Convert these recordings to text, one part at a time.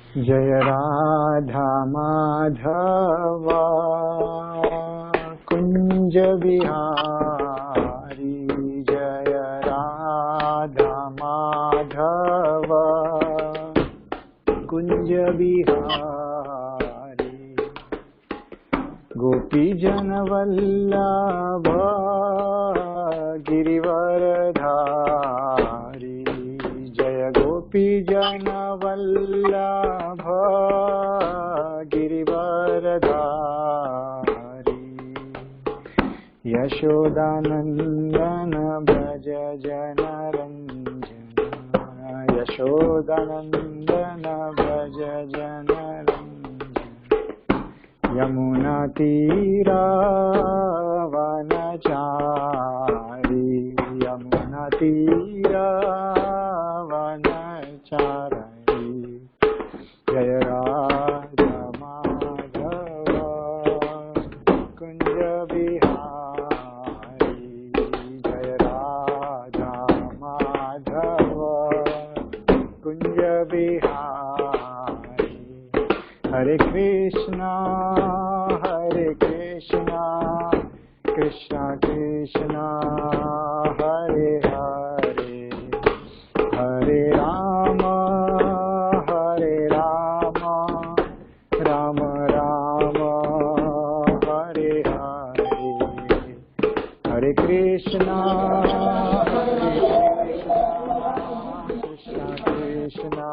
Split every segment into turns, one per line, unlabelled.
जय राधा माधव कुंज बिहारी, जय राधा माधव कुंज बिहारी। गोपी जन वल्लभ गिरिवरधारी, जय गोपी जन वल्लभ गिरिवरधारी। यशोदानंदन ब्रज जनरंजन, यशोदानंदन ब्रज जनरंजन। यमुना तीरा वनचारी, यमुना तीरा वनचारी। जय राधा माधव कुंज बिहारी, जय राधा माधव कुंज बिहारी। हरे कृष्णा कृष्णा कृष्णा हरे हरे, हरे राम राम राम हरे हरे। हरे कृष्णा कृष्णा कृष्णा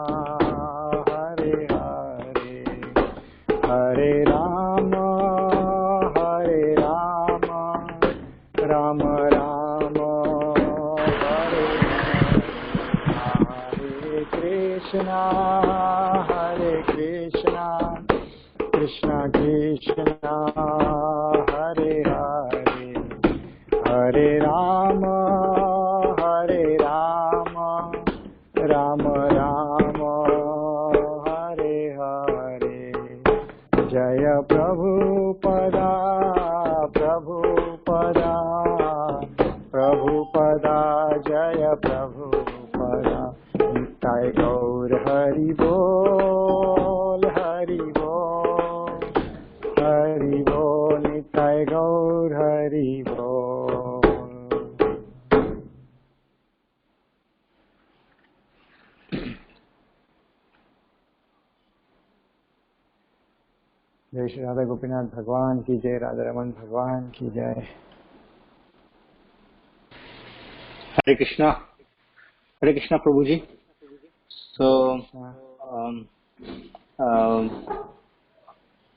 हरे हरे, हरे राम राम राम हरे हरे। कृष्णा कृष्णा कृष्णा हरे हरे, हरे राम राम राम हरे हरे। जय प्रभुपदा प्रभुपदा जय प्रभुपदा। निताय गौर हरि बोल निताय गौर हरि बोल। जय श्री राधा गोपीनाथ भगवान की जय, राधा रमन भगवान की जय।
हरे कृष्णा प्रभु जी। सो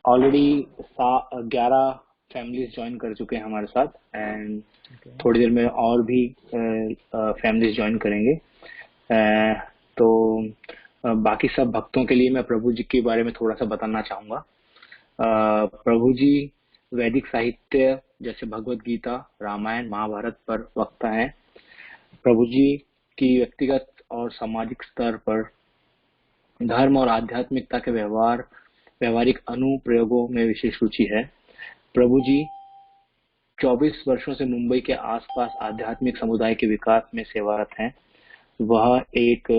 ऑलरेडी 11 फैमिलीज ज्वाइन कर चुके हैं हमारे साथ, एंड थोड़ी देर में और भी फैमिलीज ज्वाइन करेंगे। तो बाकी सब भक्तों के लिए मैं प्रभु जी के बारे में थोड़ा सा बताना चाहूंगा। प्रभु जी वैदिक साहित्य जैसे भगवत गीता, रामायण, महाभारत पर वक्ता हैं। प्रभु जी की व्यक्तिगत और सामाजिक स्तर पर धर्म और आध्यात्मिकता के व्यवहारिक अनुप्रयोगों में विशेष रुचि है। प्रभु जी 24 वर्षों से मुंबई के आसपास आध्यात्मिक समुदाय के विकास में सेवारत हैं। वह एक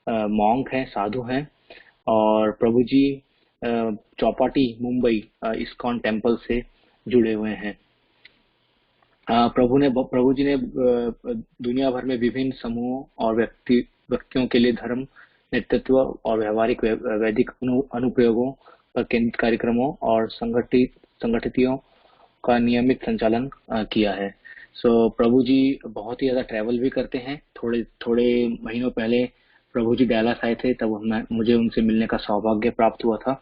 मॉन्क हैं, साधु हैं, और प्रभु जी चौपाटी मुंबई इस्कॉन टेम्पल से जुड़े हुए हैं। प्रभु जी ने दुनिया भर में विभिन्न समूहों और व्यक्तियों के लिए धर्म, नेतृत्व और व्यवहारिक वैदिक अनुप्रयोगों पर केंद्रित कार्यक्रमों और संगठितियों का नियमित संचालन किया है। सो प्रभु जी बहुत ही ज्यादा ट्रैवल भी करते हैं। थोड़े महीनों पहले प्रभु जी डैलास आए थे, तब मुझे उनसे मिलने का सौभाग्य प्राप्त हुआ था।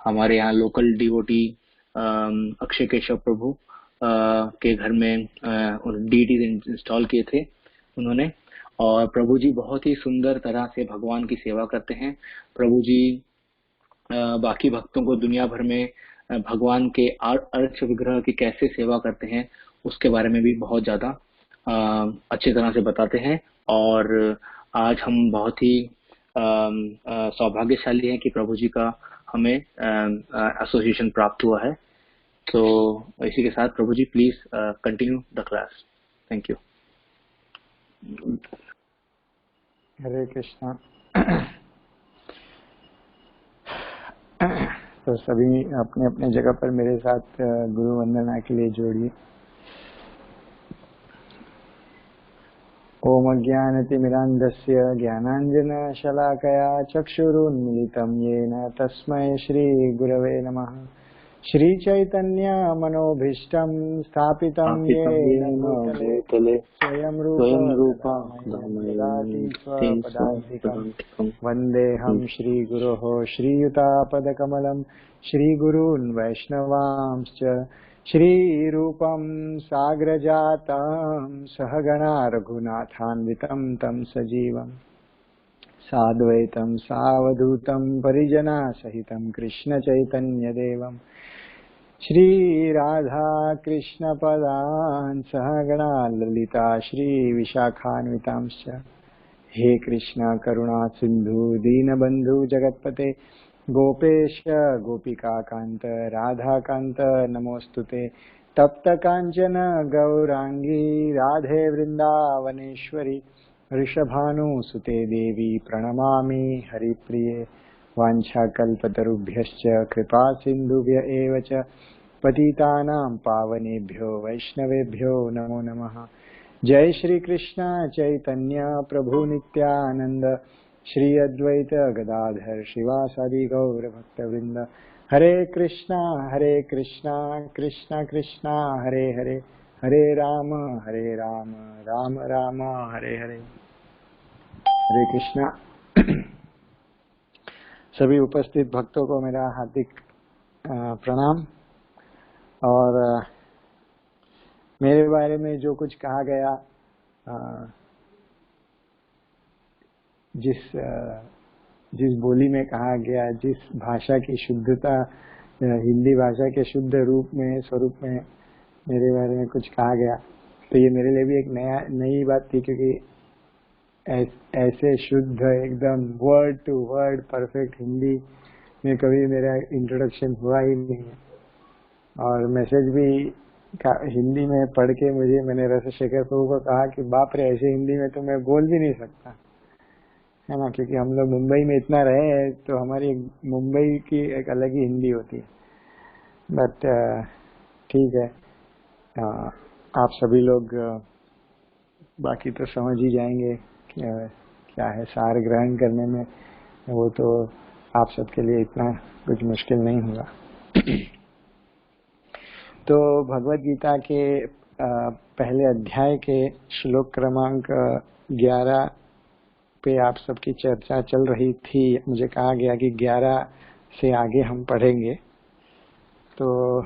हमारे यहाँ लोकल डिवोटी अक्षय केशव प्रभु के घर में डीटीज इंस्टॉल किए थे उन्होंने, और प्रभु जी बहुत ही सुंदर तरह से भगवान की सेवा करते हैं। प्रभु जी बाकी भक्तों को दुनिया भर में भगवान के अर्च विग्रह की कैसे सेवा करते हैं उसके बारे में भी बहुत ज्यादा अच्छी तरह से बताते हैं। और आज हम बहुत ही सौभाग्यशाली हैं कि प्रभु जी का हमें एसोसिएशन प्राप्त हुआ है। तो इसी के साथ प्रभु जी please continue the class. Thank you.
Hare Krishna. तो सभी अपने अपने जगह पर मेरे साथ गुरु वंदना के लिए जोड़िए। ओम अज्ञानतिमिरान्धस्य ज्ञानाञ्जनशलाकया चक्षुरुन्मिलितं येन तस्मै श्रीगुरवे नमः। श्रीचैतन्यमनोभीष्टं स्थापितं येन भूतले स्वयं रूपा ददाति स्वपदान्तिकं। वन्देऽहं श्रीगुरोः श्रीयुतापदकमलं श्रीगुरून् वैष्णवांश्च श्रीरूपं साग्रजातं सहगणा रघुनाथान्वितं तं सजीवं साद्वैतं सावधूतं परिजनसहितं कृष्णचैतन्यदेवं श्रीराधा कृष्णपदान् सहगणा ललिता श्रीविशाखान्वितांश्च। हे कृष्ण करुणा सिन्धु दीनबन्धु जगत्पते गोपेश गोपिकाकान्त राधाकान्त नमोऽस्तुते। तप्त काञ्चन गौराङ्गी राधे वृन्दावनेश्वरी वृषभानुसुते देवी प्रणमामि हरिप्रिये। वाञ्छाकल्पतरुभ्यश्च कृपा सिन्धुभ्य एव च पतितानां पावनेभ्यो वैष्णवेभ्यो नमो नमः। जय श्री कृष्ण चैतन्य प्रभु नित्यानंद श्री अद्वैत गदाधर शिवासादि गौर भक्तवृंद। हरे कृष्णा कृष्णा कृष्णा हरे हरे, हरे राम राम राम हरे हरे। हरे कृष्णा। सभी उपस्थित भक्तों को मेरा हार्दिक प्रणाम। और मेरे बारे में जो कुछ कहा गया, जिस बोली में कहा गया, जिस भाषा की शुद्धता, हिंदी भाषा के शुद्ध रूप में स्वरूप में मेरे बारे में कुछ कहा गया, तो ये मेरे लिए भी एक नई बात थी, क्योंकि ऐसे शुद्ध एकदम word to word perfect Hindi में कभी मेरा इंट्रोडक्शन हुआ ही नहीं है। और मैसेज भी हिंदी में पढ़ के मैंने रसशेखर प्रभु को कहा कि बाप रे, ऐसे हिंदी में तो मैं बोल भी नहीं सकता, है ना, क्योंकि हम लोग मुंबई में इतना रहे हैं, तो हमारी मुंबई की एक अलग ही हिंदी होती है। बट ठीक है, आप सभी लोग बाकी तो समझ ही जाएंगे क्या है सार ग्रहण करने में, वो तो आप सबके लिए इतना कुछ मुश्किल नहीं होगा। तो भगवद गीता के पहले अध्याय के श्लोक क्रमांक 11 पे आप सबकी चर्चा चल रही थी। मुझे कहा गया कि 11 से आगे हम पढ़ेंगे, तो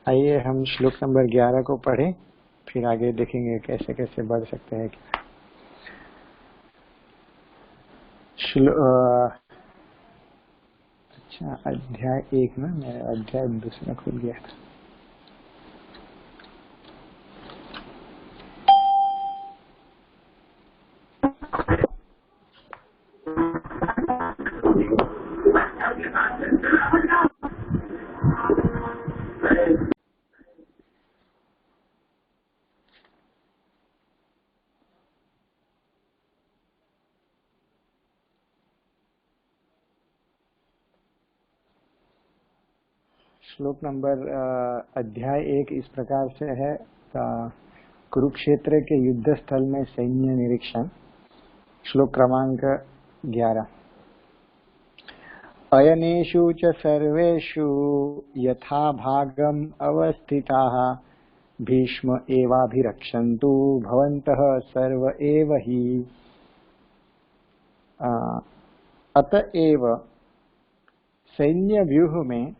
आइए हम श्लोक नंबर 11 को पढ़ें, फिर आगे देखेंगे कैसे कैसे बढ़ सकते हैं। अच्छा, अध्याय 1 ना, मेरा अध्याय दूसरा खुल गया था। श्लोक नंबर अध्याय 1 इस प्रकार से है। कुरुक्षेत्र के युद्ध स्थल में सैन्य निरीक्षण। श्लोक क्रमांक 11। अयनेषु च सर्वेषु यथा भागम अवस्थिताः भीष्म एवाभिरक्षन्तु भवन्तः सर्व एव हि। अतएव सैन्य व्यूह में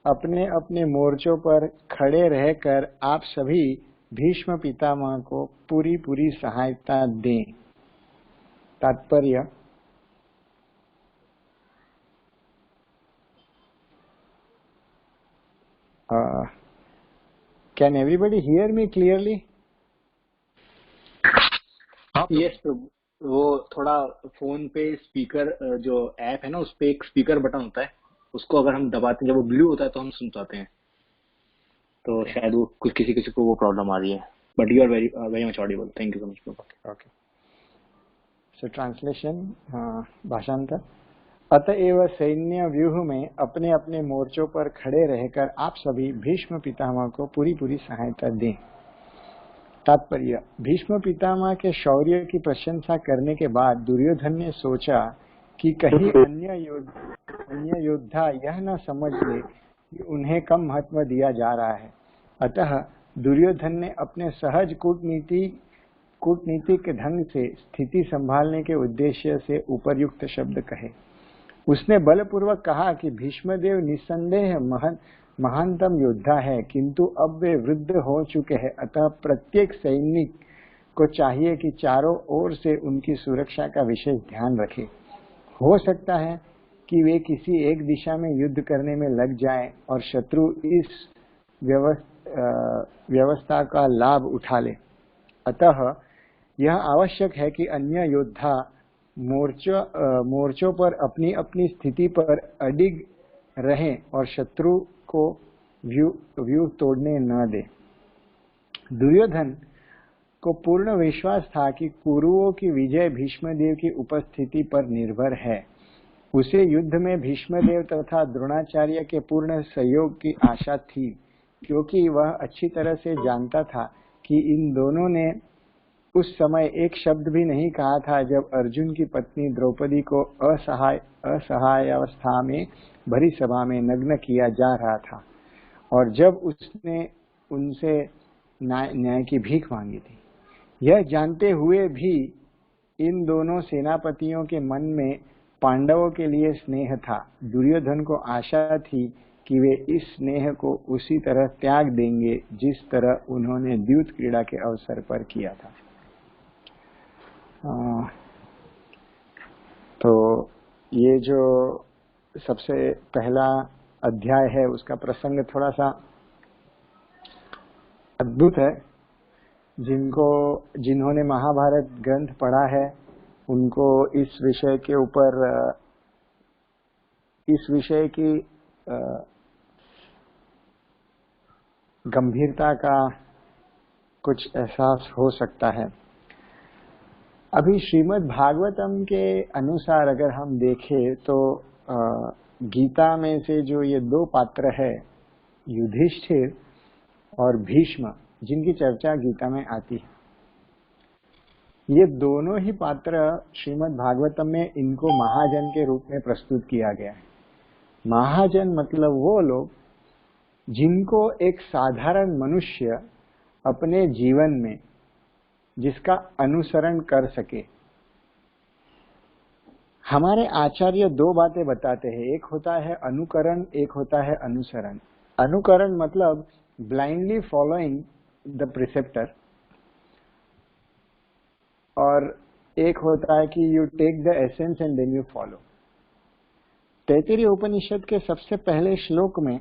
अपने अपने मोर्चों पर खड़े रहकर आप सभी भीष्म पितामह को पूरी पूरी सहायता दें। तात्पर्य, can everybody hear me clearly?
Yes प्रभु। वो थोड़ा फोन पे स्पीकर जो ऐप है ना, उस पे एक स्पीकर बटन होता है, उसको अगर हम दबाते हैं, जब वो ब्लू होता है तो हम सुन पाते हैं, तो शायद वो कुछ किसी को वो प्रॉब्लम आ रही है। But you are very much audible. Thank you so much.
Okay, so translation, भाषांतर। अतएव सैन्य व्यूह में अपने अपने मोर्चों पर खड़े रहकर आप सभी भीष्म पितामह को पूरी पूरी सहायता दें। तात्पर्य, भीष्म पितामह के शौर्य की प्रशंसा करने के बाद दुर्योधन ने सोचा कि कहीं अन्य योद्धा यह न समझ ले कि उन्हें कम महत्व दिया जा रहा है। अतः दुर्योधन ने अपने सहज कूटनीतिक ढंग से स्थिति संभालने के उद्देश्य से उपर्युक्त शब्द कहे। उसने बलपूर्वक कहा कि भीष्मदेव निस्संदेह महानतम योद्धा है, किंतु अब वे वृद्ध हो चुके हैं। अतः प्रत्येक सैनिक को चाहिए कि चारों ओर से उनकी सुरक्षा का विशेष ध्यान रखे। हो सकता है कि वे किसी एक दिशा में युद्ध करने में लग जाएं और शत्रु इस व्यवस्था का लाभ उठा ले। अतः यह आवश्यक है कि अन्य योद्धा मोर्चों पर अपनी अपनी स्थिति पर अडिग रहें और शत्रु को व्यूह तोड़ने न दे। दुर्योधन को पूर्ण विश्वास था कि कुरुओं की विजय भीष्मदेव की उपस्थिति पर निर्भर है। उसे युद्ध में भीष्मदेव तथा द्रोणाचार्य के पूर्ण सहयोग की आशा थी, क्योंकि वह अच्छी तरह से जानता था कि इन दोनों ने उस समय एक शब्द भी नहीं कहा था जब अर्जुन की पत्नी द्रौपदी को असहायावस्था में भरी सभा में नग्न किया जा रहा था और जब उसने उनसे न्याय की भीख मांगी थी। यह जानते हुए भी इन दोनों सेनापतियों के मन में पांडवों के लिए स्नेह था। दुर्योधन को आशा थी कि वे इस स्नेह को उसी तरह त्याग देंगे जिस तरह उन्होंने द्यूत क्रीड़ा के अवसर पर किया था। तो ये जो सबसे पहला अध्याय है उसका प्रसंग थोड़ा सा अद्भुत है। जिन्होंने महाभारत ग्रंथ पढ़ा है उनको इस विषय के ऊपर इस विषय की गंभीरता का कुछ एहसास हो सकता है। अभी श्रीमद् भागवतम के अनुसार अगर हम देखें तो गीता में से जो ये दो पात्र है, युधिष्ठिर और भीष्म, जिनकी चर्चा गीता में आती है, ये दोनों ही पात्र श्रीमद् भागवतम में इनको महाजन के रूप में प्रस्तुत किया गया है। महाजन मतलब वो लोग जिनको एक साधारण मनुष्य अपने जीवन में जिसका अनुसरण कर सके। हमारे आचार्य दो बातें बताते हैं, एक होता है अनुकरण, एक होता है अनुसरण। अनुकरण मतलब ब्लाइंडली फॉलोइंग द प्रिसेप्टर, और एक होता है कि you take the essence and then you follow. Taittiriya Upanishad के सबसे पहले श्लोक में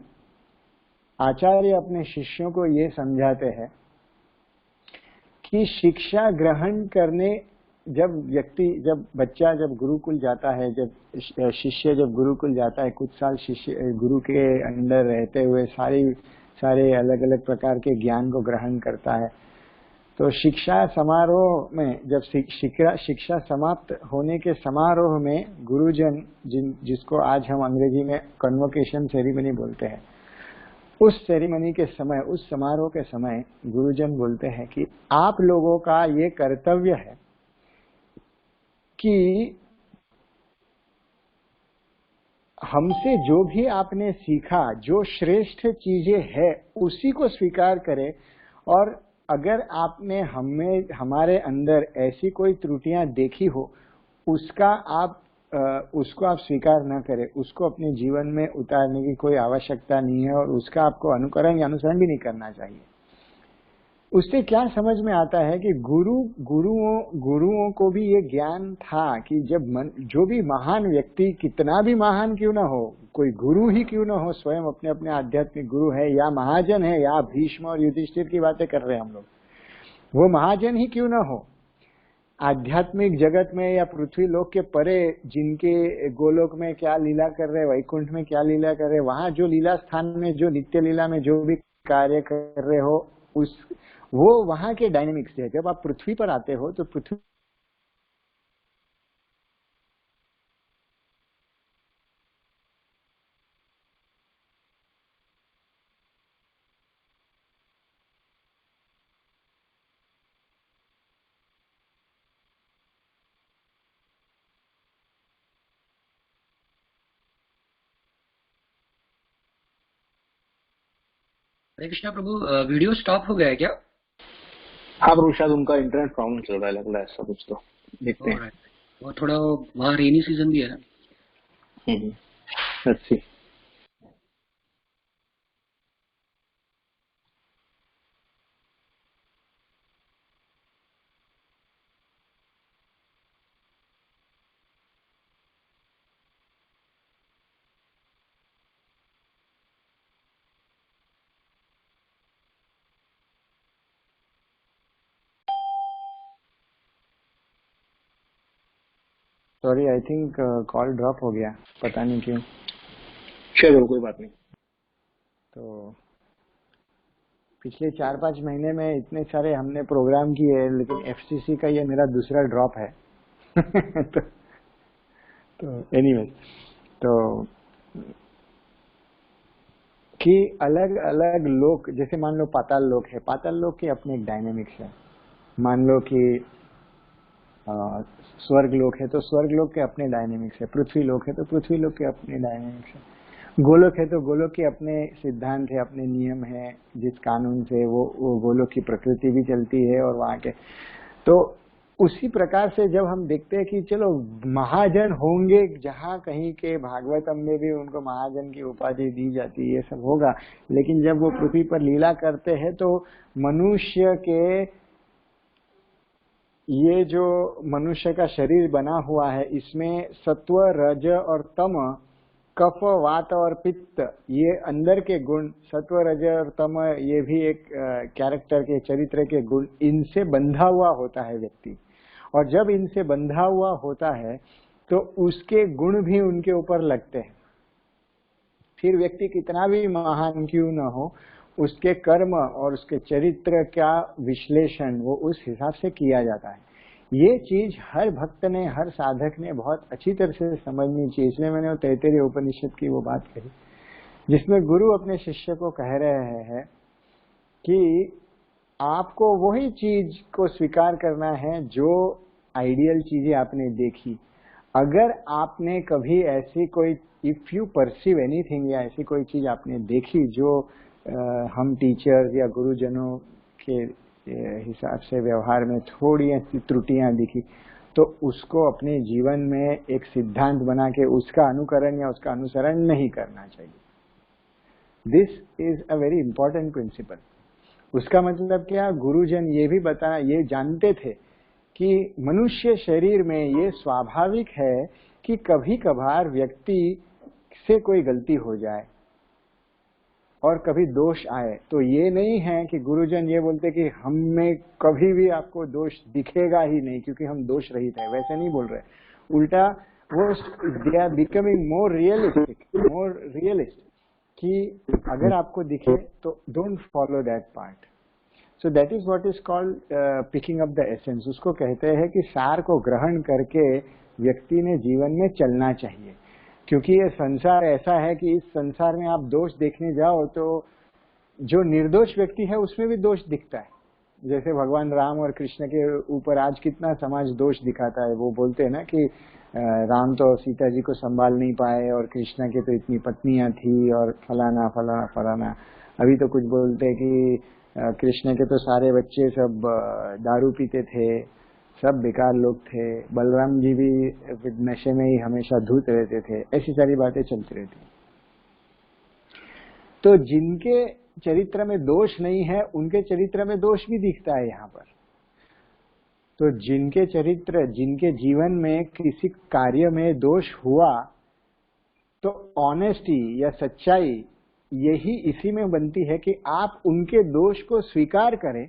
आचार्य अपने शिष्यों को ये समझाते हैं कि शिक्षा ग्रहण करने जब बच्चा गुरुकुल जाता है, जब शिष्य गुरुकुल जाता है, कुछ साल शिष्य गुरु के अंदर रहते हुए सारे अलग अलग प्रकार के ज्ञान को ग्रहण करता है, तो शिक्षा समारोह में जब शिक्षा समाप्त होने के समारोह में गुरुजन जिसको आज हम अंग्रेजी में कन्वोकेशन सेरेमनी बोलते हैं, उस सेरेमनी के समय, उस समारोह के समय गुरुजन बोलते हैं कि आप लोगों का ये कर्तव्य है कि हमसे जो भी आपने सीखा, जो श्रेष्ठ चीजें हैं, उसी को स्वीकार करें, और अगर आपने हमारे अंदर ऐसी कोई त्रुटियां देखी हो उसको आप स्वीकार न करें, उसको अपने जीवन में उतारने की कोई आवश्यकता नहीं है और उसका आपको अनुकरण या अनुसरण भी नहीं करना चाहिए। उससे क्या समझ में आता है कि गुरुओं को भी ये ज्ञान था कि जो भी महान व्यक्ति, कितना भी महान क्यों ना हो, कोई गुरु ही क्यों ना हो, स्वयं अपने अपने आध्यात्मिक गुरु है या महाजन है, या भीष्म और युधिष्ठिर की बातें कर रहे हैं हम लोग, वो महाजन ही क्यों ना हो, आध्यात्मिक जगत में या पृथ्वी लोक के परे जिनके गोलोक में क्या लीला कर रहे, वैकुंठ में क्या लीला कर रहे, वहां जो लीला स्थान में, जो नित्य लीला में जो भी कार्य कर रहे हो, वो वहां के डायनेमिक्स है। जब आप पृथ्वी पर आते हो तो पृथ्वी
हरे कृष्णा प्रभु, वीडियो स्टॉप हो गया है क्या?
हाँ प्रभु, शायद उनका इंटरनेट प्रॉब्लम चल रहा है, लग रहा है ऐसा कुछ, तो देखते हैं।
ऑलराइट, वो थोड़ा वहाँ रेनी सीजन भी है ना।
Let's see.
Sorry, I think call drop हो गया, पता नहीं क्यों।
चलो कोई बात नहीं।
तो पिछले 4-5 महीने में इतने सारे हमने प्रोग्राम किए, लेकिन एफसीसी का ये मेरा दूसरा ड्रॉप है। तो एनीवे, तो कि अलग अलग लोक, जैसे मान लो पाताल लोक है, पाताल लोक के अपने एक डायनेमिक्स है। मान लो कि स्वर्ग लोक है तो स्वर्ग लोक के अपने डायनेमिक्स है, पृथ्वी लोक है तो पृथ्वी लोक के अपने डायनेमिक्स है, गोलोक है तो गोलोक के अपने सिद्धांत है, अपने नियम है, जिस कानून से वो गोलोक की प्रकृति भी चलती है और वहां के। तो उसी प्रकार से जब हम देखते हैं कि चलो महाजन होंगे, जहाँ कहीं के भागवतम में भी उनको महाजन की उपाधि दी जाती है, ये सब होगा, लेकिन जब वो पृथ्वी पर लीला करते हैं तो मनुष्य के, ये जो मनुष्य का शरीर बना हुआ है, इसमें सत्व, रज और तम, कफ, वात और पित्त, ये अंदर के गुण, सत्व, रज और तम, ये भी एक कैरेक्टर के, चरित्र के गुण, इनसे बंधा हुआ होता है व्यक्ति। और जब इनसे बंधा हुआ होता है तो उसके गुण भी उनके ऊपर लगते हैं। फिर व्यक्ति कितना भी महान क्यों न हो, उसके कर्म और उसके चरित्र का विश्लेषण वो उस हिसाब से किया जाता है। ये चीज हर भक्त ने, हर साधक ने बहुत अच्छी तरह से समझनी चाहिए। इसलिए मैंने वो तैत्तिरीय उपनिषद की वो बात कही, जिसमें गुरु अपने शिष्य को कह रहे हैं कि आपको वही चीज को स्वीकार करना है जो आइडियल चीजें आपने देखी। अगर आपने कभी ऐसी कोई, इफ यू परसीव एनीथिंग, या ऐसी कोई चीज आपने देखी जो हम टीचर्स या गुरुजनों के हिसाब से व्यवहार में थोड़ी ऐसी त्रुटियां दिखी, तो उसको अपने जीवन में एक सिद्धांत बना के उसका अनुकरण या उसका अनुसरण नहीं करना चाहिए। This is a very important principle. उसका मतलब क्या, गुरुजन ये भी बताना, ये जानते थे कि मनुष्य शरीर में ये स्वाभाविक है कि कभी कभार व्यक्ति से कोई गलती हो जाए और कभी दोष आए। तो ये नहीं है कि गुरुजन ये बोलते कि हम में कभी भी आपको दोष दिखेगा ही नहीं क्योंकि हम दोष रहित है, वैसे नहीं बोल रहे। उल्टा वो, they are becoming more realistic, more realist, कि अगर आपको दिखे तो don't follow that part. So that is what is called picking up the essence. उसको कहते हैं कि सार को ग्रहण करके व्यक्ति ने जीवन में चलना चाहिए। क्योंकि ये संसार ऐसा है कि इस संसार में आप दोष देखने जाओ तो जो निर्दोष व्यक्ति है उसमें भी दोष दिखता है। जैसे भगवान राम और कृष्ण के ऊपर आज कितना समाज दोष दिखाता है। वो बोलते हैं ना कि राम तो सीता जी को संभाल नहीं पाए और कृष्ण के तो इतनी पत्नियां थी और फलाना फलाना फलाना। अभी तो कुछ बोलते हैं कि कृष्ण के तो सारे बच्चे सब दारू पीते थे, सब बेकार लोग थे, बलराम जी भी नशे में ही हमेशा धूत रहते थे, ऐसी सारी बातें चलती रहती। तो जिनके चरित्र में दोष नहीं है उनके चरित्र में दोष भी दिखता है यहाँ पर। तो जिनके चरित्र, जिनके जीवन में किसी कार्य में दोष हुआ तो ऑनेस्टी या सच्चाई यही इसी में बनती है कि आप उनके दोष को स्वीकार करें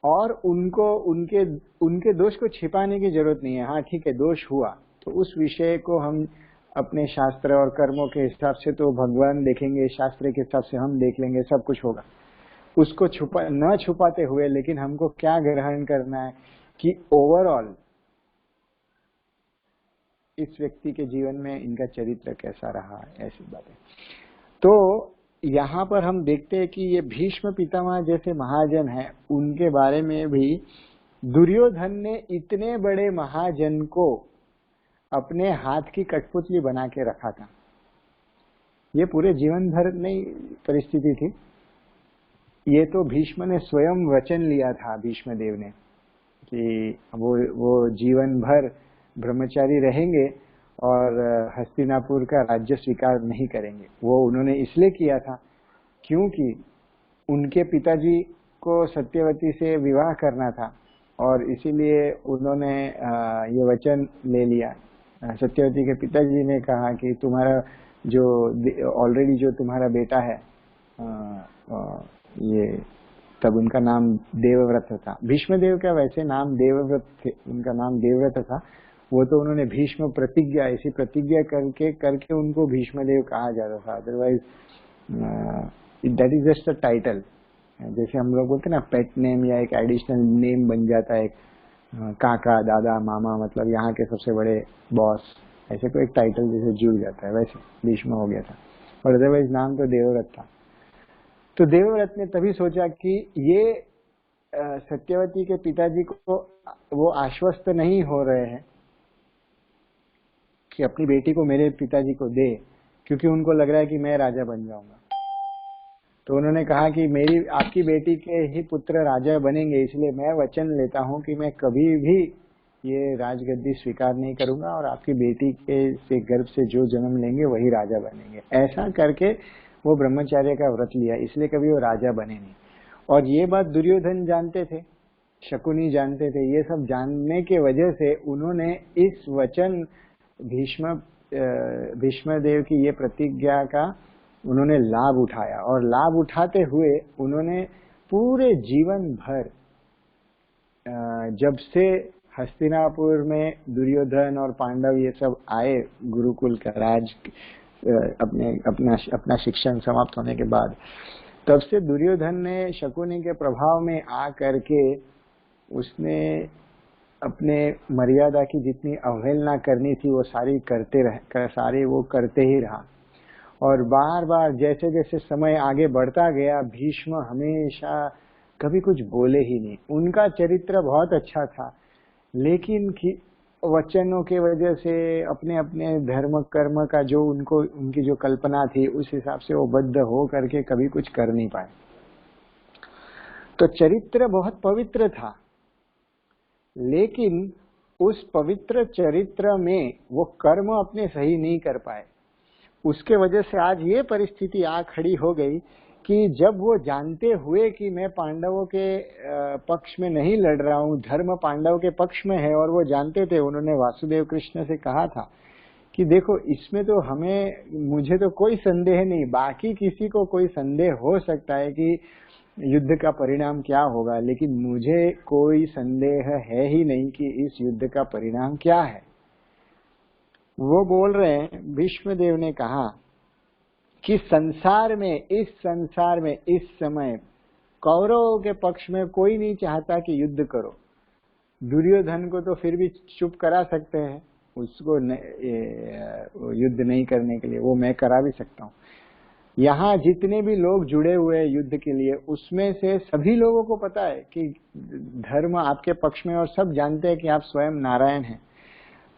और उनको उनके दोष को छिपाने की जरूरत नहीं है। हाँ ठीक है, दोष हुआ तो उस विषय को हम अपने शास्त्र और कर्मों के हिसाब से तो भगवान देखेंगे, शास्त्र के हिसाब से हम देख लेंगे, सब कुछ होगा। उसको न छुपाते हुए लेकिन हमको क्या ग्रहण करना है कि ओवरऑल इस व्यक्ति के जीवन में इनका चरित्र कैसा रहा है, ऐसी बातें। तो यहाँ पर हम देखते हैं कि ये भीष्म पितामह जैसे महाजन हैं, उनके बारे में भी दुर्योधन ने इतने बड़े महाजन को अपने हाथ की कठपुतली बना के रखा था। ये पूरे जीवन भर नहीं परिस्थिति थी, ये तो भीष्म ने स्वयं वचन लिया था, भीष्म देव ने, कि वो जीवन भर ब्रह्मचारी रहेंगे और हस्तिनापुर का राज्य स्वीकार नहीं करेंगे। वो उन्होंने इसलिए किया था क्योंकि उनके पिताजी को सत्यवती से विवाह करना था और इसीलिए उन्होंने ये वचन ले लिया। सत्यवती के पिताजी ने कहा कि तुम्हारा जो ऑलरेडी जो तुम्हारा बेटा है, ये तब उनका नाम देवव्रत था, भीष्मदेव का वैसे नाम देवव्रत थे, उनका नाम देवव्रत था। वो तो उन्होंने भीष्म प्रतिज्ञा, ऐसी प्रतिज्ञा करके उनको भीष्मदेव कहा जाता था। Otherwise that is just a title, जैसे हम लोग बोलते हैं ना पेट नेम या एक एडिशनल नेम बन जाता है, काका, दादा, मामा, मतलब यहाँ के सबसे बड़े बॉस, ऐसे कोई एक टाइटल जैसे जुड़ जाता है, वैसे भीष्म हो गया था। और अदरवाइज नाम तो देवव्रत था। तो देवव्रत ने तभी सोचा कि ये सत्यवती के पिताजी को वो आश्वस्त नहीं हो रहे हैं कि अपनी बेटी को मेरे पिताजी को दे, क्योंकि उनको लग रहा है कि मैं राजा बन जाऊंगा। तो उन्होंने कहा कि मेरी आपकी बेटी के ही पुत्र राजा बनेंगे, इसलिए मैं वचन लेता हूं कि मैं कभी भी ये राजगद्दी स्वीकार नहीं करूंगा और आपकी बेटी के से गर्भ से जो जन्म लेंगे वही राजा बनेंगे। ऐसा करके वो ब्रह्मचार्य का व्रत लिया, इसलिए कभी वो राजा बने नहीं। और ये बात दुर्योधन जानते थे, शकुनी जानते थे। ये सब जानने के वजह से उन्होंने इस वचन भीष्मदेव की ये प्रतिज्ञा का उन्होंने लाभ उठाया, और लाभ उठाते हुए उन्होंने पूरे जीवन भर, जब से हस्तिनापुर में दुर्योधन और पांडव ये सब आए गुरुकुल का राज अपना शिक्षण समाप्त होने के बाद, तब से दुर्योधन ने शकुनी के प्रभाव में आ करके उसने अपने मर्यादा की जितनी अवहेलना करनी थी वो सारी वो करते ही रहा। और बार बार जैसे जैसे समय आगे बढ़ता गया, भीष्म हमेशा कभी कुछ बोले ही नहीं। उनका चरित्र बहुत अच्छा था, लेकिन वचनों के वजह से अपने अपने धर्म कर्म का जो उनकी जो कल्पना थी उस हिसाब से वो बद्ध हो करके कभी कुछ कर नहीं पाए। तो चरित्र बहुत पवित्र था, लेकिन उस पवित्र चरित्र में वो कर्म अपने सही नहीं कर पाए। उसके वजह से आज ये परिस्थिति आ खड़ी हो गई कि जब वो जानते हुए कि मैं पांडवों के पक्ष में नहीं लड़ रहा हूँ, धर्म पांडव के पक्ष में है, और वो जानते थे, उन्होंने वासुदेव कृष्ण से कहा था कि देखो इसमें तो मुझे तो कोई संदेह नहीं, बाकी किसी को कोई संदेह हो सकता है कि युद्ध का परिणाम क्या होगा, लेकिन मुझे कोई संदेह है ही नहीं कि इस युद्ध का परिणाम क्या है। वो बोल रहे हैं, भीष्मदेव ने कहा कि इस संसार में इस समय कौरवों के पक्ष में कोई नहीं चाहता कि युद्ध करो। दुर्योधन को तो फिर भी चुप करा सकते हैं, उसको युद्ध नहीं करने के लिए, वो मैं करा भी सकता हूँ। यहाँ जितने भी लोग जुड़े हुए हैं युद्ध के लिए, उसमें से सभी लोगों को पता है कि धर्म आपके पक्ष में, और सब जानते हैं कि आप स्वयं नारायण हैं।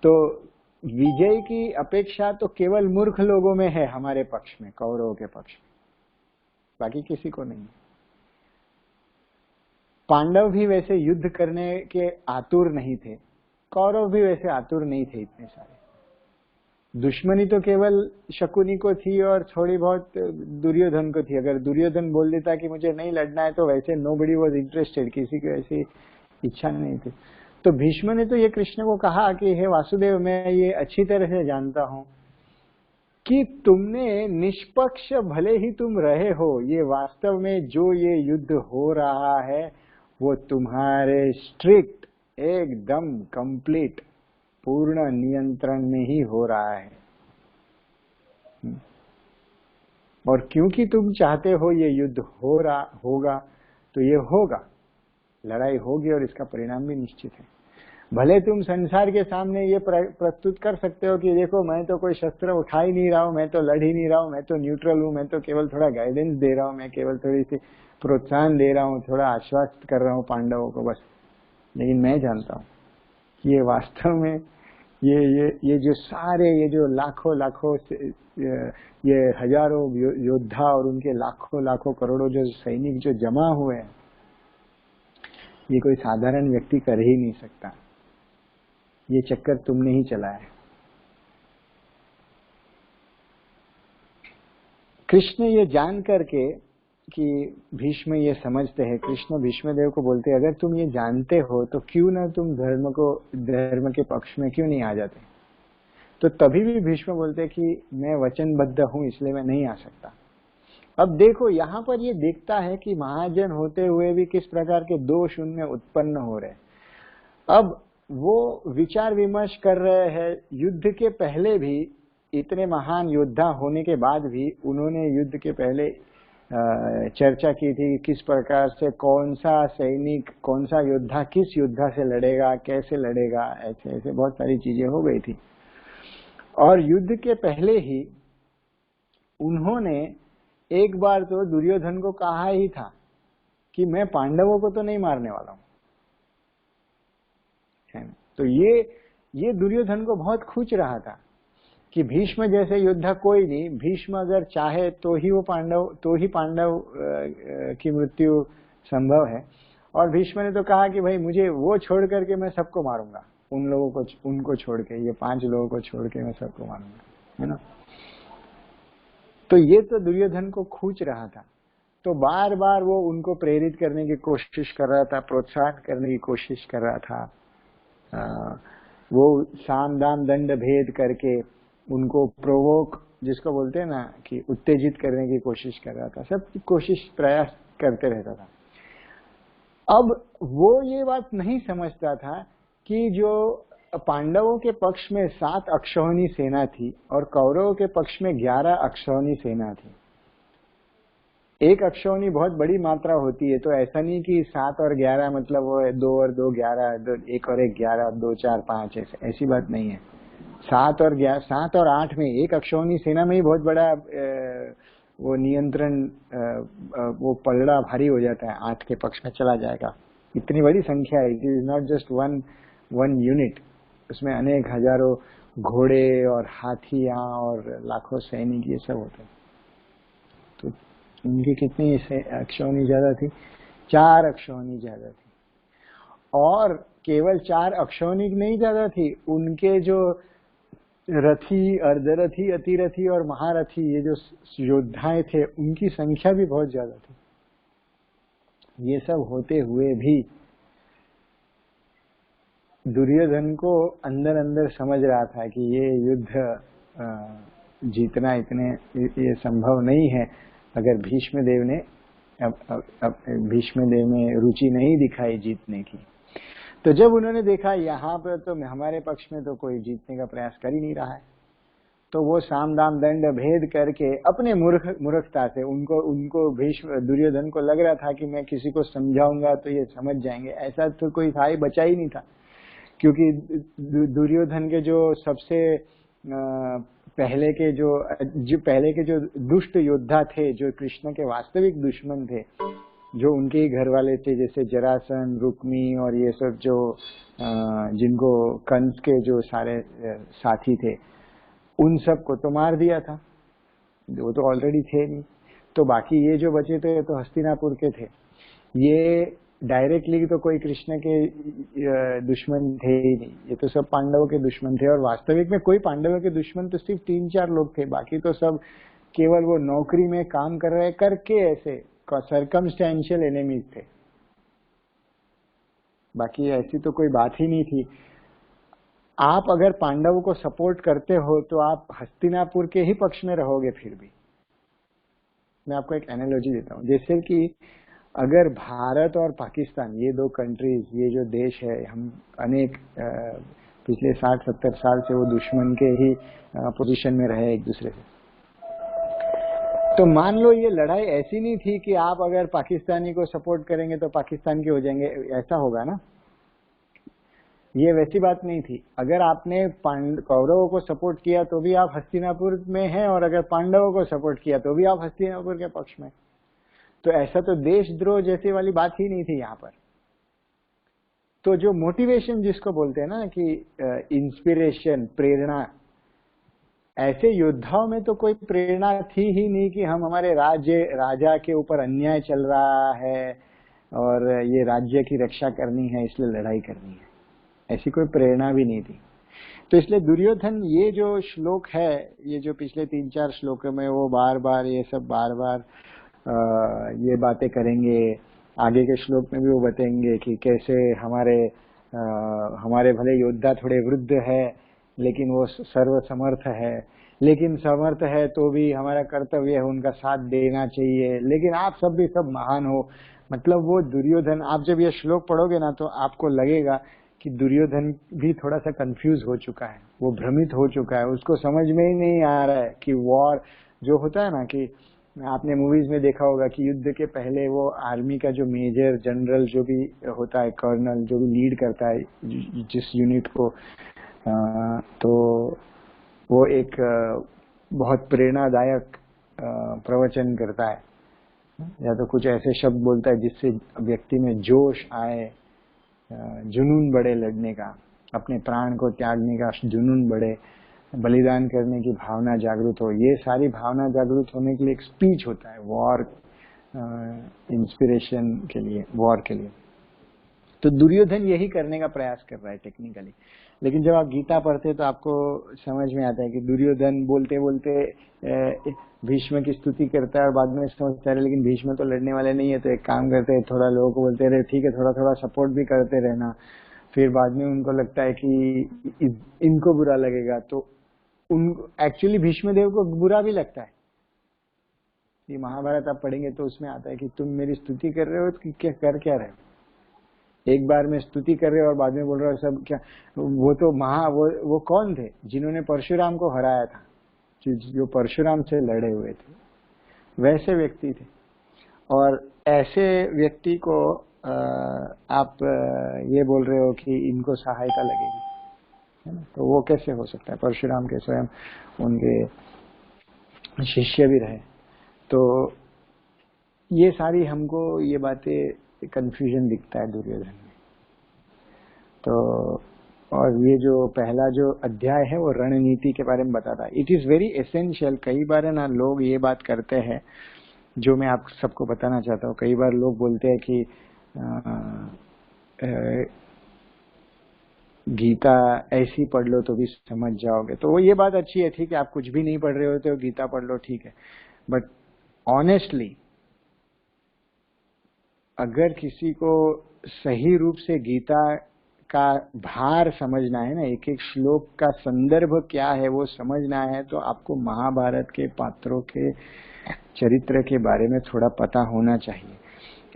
तो विजय की अपेक्षा तो केवल मूर्ख लोगों में है हमारे पक्ष में, कौरवों के पक्ष में, बाकी किसी को नहीं। पांडव भी वैसे युद्ध करने के आतुर नहीं थे, कौरव भी वैसे आतुर नहीं थे इतने सारे। दुश्मनी तो केवल शकुनी को थी और थोड़ी बहुत दुर्योधन को थी। अगर दुर्योधन बोल देता कि मुझे नहीं लड़ना है, तो वैसे नोबडी वाज इंटरेस्टेड, किसी की ऐसी इच्छा नहीं थी। तो भीष्म ने तो ये कृष्ण को कहा कि हे वासुदेव, मैं ये अच्छी तरह से जानता हूं कि तुमने निष्पक्ष भले ही तुम रहे हो, ये वास्तव में जो ये युद्ध हो रहा है वो तुम्हारे स्ट्रिक्ट, एकदम कंप्लीट, पूर्ण नियंत्रण में ही हो रहा है। और क्योंकि तुम चाहते हो ये युद्ध होगा, तो ये होगा, लड़ाई होगी और इसका परिणाम भी निश्चित है। भले तुम संसार के सामने ये प्रस्तुत कर सकते हो कि देखो मैं तो कोई शस्त्र उठा ही नहीं रहा हूँ, मैं तो लड़ ही नहीं रहा हूँ, मैं तो न्यूट्रल हूँ, मैं तो केवल थोड़ा गाइडेंस दे रहा हूँ, मैं केवल थोड़ी सी प्रोत्साहन दे रहा हूँ, थोड़ा आश्वस्त कर रहा हूँ पांडवों को बस। लेकिन मैं जानता हूँ कि ये वास्तव में ये जो सारे, ये जो लाखों लाखों ये हजारों योद्धा और उनके लाखों लाखों करोड़ों जो सैनिक जो जमा हुए हैं, ये कोई साधारण व्यक्ति कर ही नहीं सकता। ये चक्कर तुमने ही चलाया है। कृष्ण ये जान करके कि भीष्म ये समझते हैं, कृष्ण भीष्म देव को बोलते हैं, अगर तुम ये जानते हो तो क्यों ना तुम धर्म के पक्ष में क्यों नहीं आ जाते। तो तभी भी भीष्म बोलते कि मैं वचनबद्ध हूं, इसलिए मैं नहीं आ सकता। अब देखो यहाँ पर ये देखता है कि महाजन होते हुए भी किस प्रकार के दोष उनमें उत्पन्न हो रहे। अब वो विचार विमर्श कर रहे हैं। युद्ध के पहले भी, इतने महान योद्धा होने के बाद भी, उन्होंने युद्ध के पहले चर्चा की थी किस प्रकार से कौन सा सैनिक, कौन सा योद्धा किस योद्धा से लड़ेगा, कैसे लड़ेगा, ऐसे ऐसे बहुत सारी चीजें हो गई थी। और युद्ध के पहले ही उन्होंने एक बार तो दुर्योधन को कहा ही था कि मैं पांडवों को तो नहीं मारने वाला हूं। तो ये दुर्योधन को बहुत खुच रहा था कि भीष्म जैसे योद्धा कोई नहीं, भीष्म अगर चाहे तो ही पांडव की मृत्यु संभव है। और भीष्म ने तो कहा कि भाई मुझे वो छोड़ करके मैं सबको मारूंगा, उनको छोड़ के, ये 5 लोगों को छोड़ के मैं सबको मारूंगा, है ना। तो ये तो दुर्योधन को खींच रहा था। तो बार बार वो उनको प्रेरित करने की कोशिश कर रहा था, प्रोत्साहन करने की कोशिश कर रहा था। वो साम दाम दंड भेद करके उनको प्रोवोक, जिसको बोलते हैं ना, कि उत्तेजित करने की कोशिश कर रहा था, सब कोशिश प्रयास करते रहता था। अब वो ये बात नहीं समझता था कि जो पांडवों के पक्ष में 7 अक्षौहिणी सेना थी और कौरवों के पक्ष में 11 अक्षौहिणी सेना थी। एक अक्षौहिणी बहुत बड़ी मात्रा होती है, तो ऐसा नहीं कि 7 और 11 मतलब वो 2 और 2 11, 1 और 1 11, 2 4 5, ऐसी बात नहीं है। 7 और 8 में, एक अक्षौहिणी सेना में ही बहुत बड़ा वो नियंत्रण, वो पलड़ा भारी हो जाता है, 8 के पक्ष में चला जाएगा। इतनी बड़ी संख्या है। It is not just one unit, उसमें अनेक हजारों घोड़े और हाथियां और लाखों सैनिक, ये सब होते हैं। तो उनकी कितनी अक्षौहिणी ज्यादा थी? 4 अक्षौहिणी ज्यादा थी। और केवल 4 अक्षौहिणी नहीं ज्यादा थी, उनके जो रथी, अर्धरथी, अतिरथी और महारथी, ये जो योद्धाएं थे, उनकी संख्या भी बहुत ज्यादा थी। ये सब होते हुए भी दुर्योधन को अंदर अंदर समझ रहा था कि ये युद्ध जीतना ये संभव नहीं है अगर भीष्म देव ने रुचि नहीं दिखाई जीतने की। तो जब उन्होंने देखा यहाँ पर तो हमारे पक्ष में तो कोई जीतने का प्रयास कर ही नहीं रहा है, तो वो साम दाम दंड भेद करके अपने मूर्खता से उनको दुर्योधन को लग रहा था कि मैं किसी को समझाऊंगा तो ये समझ जाएंगे। ऐसा तो कोई था ही, बचा ही नहीं था। क्योंकि दुर्योधन के जो सबसे पहले के जो दुष्ट योद्धा थे, जो कृष्ण के वास्तविक दुश्मन थे, जो उनके ही घर वाले थे, जैसे जरासन, रुक्मी और ये सब, जो जिनको कंस के जो सारे साथी थे, उन सब को तो मार दिया था, वो तो ऑलरेडी थे नहीं। तो बाकी ये जो बचे थे तो हस्तिनापुर के थे। ये डायरेक्टली तो कोई कृष्ण के दुश्मन थे ही नहीं, ये तो सब पांडवों के दुश्मन थे। और वास्तविक में कोई पांडवों के दुश्मन तो सिर्फ 3-4 लोग थे, बाकी तो सब केवल वो नौकरी में काम कर रहे करके ऐसे सर्कमस्टेंशियल एनिमीज थे। बाकी ऐसी तो कोई बात ही नहीं थी। आप अगर पांडवों को सपोर्ट करते हो तो आप हस्तिनापुर के ही पक्ष में रहोगे। फिर भी मैं आपको एक एनालॉजी देता हूँ, जैसे कि अगर भारत और पाकिस्तान, ये 2 कंट्रीज, ये जो देश है, हम अनेक पिछले 60-70 साल से वो दुश्मन के ही पोजीशन में रहे एक दूसरे से। तो मान लो ये लड़ाई ऐसी नहीं थी कि आप अगर पाकिस्तानी को सपोर्ट करेंगे तो पाकिस्तान के हो जाएंगे, ऐसा होगा ना। ये वैसी बात नहीं थी। अगर आपने कौरवों को सपोर्ट किया तो भी आप हस्तिनापुर में हैं, और अगर पांडवों को सपोर्ट किया तो भी आप हस्तिनापुर के पक्ष में। तो ऐसा तो देशद्रोह जैसी वाली बात ही नहीं थी यहाँ पर। तो जो मोटिवेशन जिसको बोलते हैं ना कि इंस्पिरेशन, प्रेरणा, ऐसे योद्धाओं में तो कोई प्रेरणा थी ही नहीं कि हम हमारे राजा के ऊपर अन्याय चल रहा है और ये राज्य की रक्षा करनी है इसलिए लड़ाई करनी है, ऐसी कोई प्रेरणा भी नहीं थी। तो इसलिए दुर्योधन, ये जो श्लोक है, ये जो पिछले 3-4 श्लोकों में वो बार बार ये सब बार बार ये बातें करेंगे। आगे के श्लोक में भी वो बताएंगे कि कैसे हमारे भले योद्धा थोड़े वृद्ध है लेकिन वो सर्व समर्थ है, लेकिन समर्थ है तो भी हमारा कर्तव्य है उनका साथ देना चाहिए, लेकिन आप सब भी सब महान हो। मतलब वो दुर्योधन, आप जब ये श्लोक पढ़ोगे ना तो आपको लगेगा कि दुर्योधन भी थोड़ा सा कंफ्यूज हो चुका है, वो भ्रमित हो चुका है, उसको समझ में ही नहीं आ रहा है कि वॉर जो होता है ना, कि आपने मूवीज में देखा होगा कि युद्ध के पहले वो आर्मी का जो मेजर जनरल जो भी होता है, कर्नल जो भी लीड करता है जिस यूनिट को, तो वो एक बहुत प्रेरणादायक प्रवचन करता है, या तो कुछ ऐसे शब्द बोलता है जिससे व्यक्ति में जोश आए, जुनून बढ़े लड़ने का, अपने प्राण को त्यागने का जुनून बढ़े, बलिदान करने की भावना जागृत हो। ये सारी भावना जागृत होने के लिए एक स्पीच होता है वॉर इंस्पिरेशन के लिए, वॉर के लिए। तो दुर्योधन यही करने का प्रयास कर रहा है टेक्निकली। लेकिन जब आप गीता पढ़ते तो आपको समझ में आता है कि दुर्योधन बोलते बोलते भीष्म की स्तुति करता है और बाद में समझता है लेकिन भीष्म तो लड़ने वाले नहीं है, तो एक काम करते हैं, थोड़ा लोगों को बोलते रहे ठीक है, थोड़ा थोड़ा सपोर्ट भी करते रहना। फिर बाद में उनको लगता है कि इनको बुरा लगेगा, तो एक्चुअली भीष्म देव को बुरा भी लगता है। ये महाभारत आप पढ़ेंगे तो उसमें आता है कि तुम मेरी स्तुति कर रहे हो कि क्या कर क्या रहे हो, एक बार में स्तुति कर रहे हो और बाद में बोल रहे हो सब क्या। वो तो वो कौन थे जिन्होंने परशुराम को हराया था, जो परशुराम से लड़े हुए थे, वैसे व्यक्ति थे। और ऐसे व्यक्ति को आप ये बोल रहे हो कि इनको सहायता लगेगी, है ना? तो वो कैसे हो सकता है? परशुराम के स्वयं उनके शिष्य भी रहे। तो ये सारी हमको ये बातें कंफ्यूजन दिखता है दुर्योधन में। तो और ये जो पहला जो अध्याय है वो रणनीति के बारे में बताता है। It is very essential. कई बार है ना लोग ये बात करते हैं जो मैं आप सबको बताना चाहता हूँ। कई बार लोग बोलते हैं कि गीता ऐसी पढ़ लो तो भी समझ जाओगे। तो वो ये बात अच्छी है, ठीक है, आप कुछ भी नहीं पढ़ रहे होते हो गीता पढ़ लो, ठीक है। बट ऑनेस्टली अगर किसी को सही रूप से गीता का भार समझना है ना, एक एक श्लोक का संदर्भ क्या है वो समझना है, तो आपको महाभारत के पात्रों के चरित्र के बारे में थोड़ा पता होना चाहिए।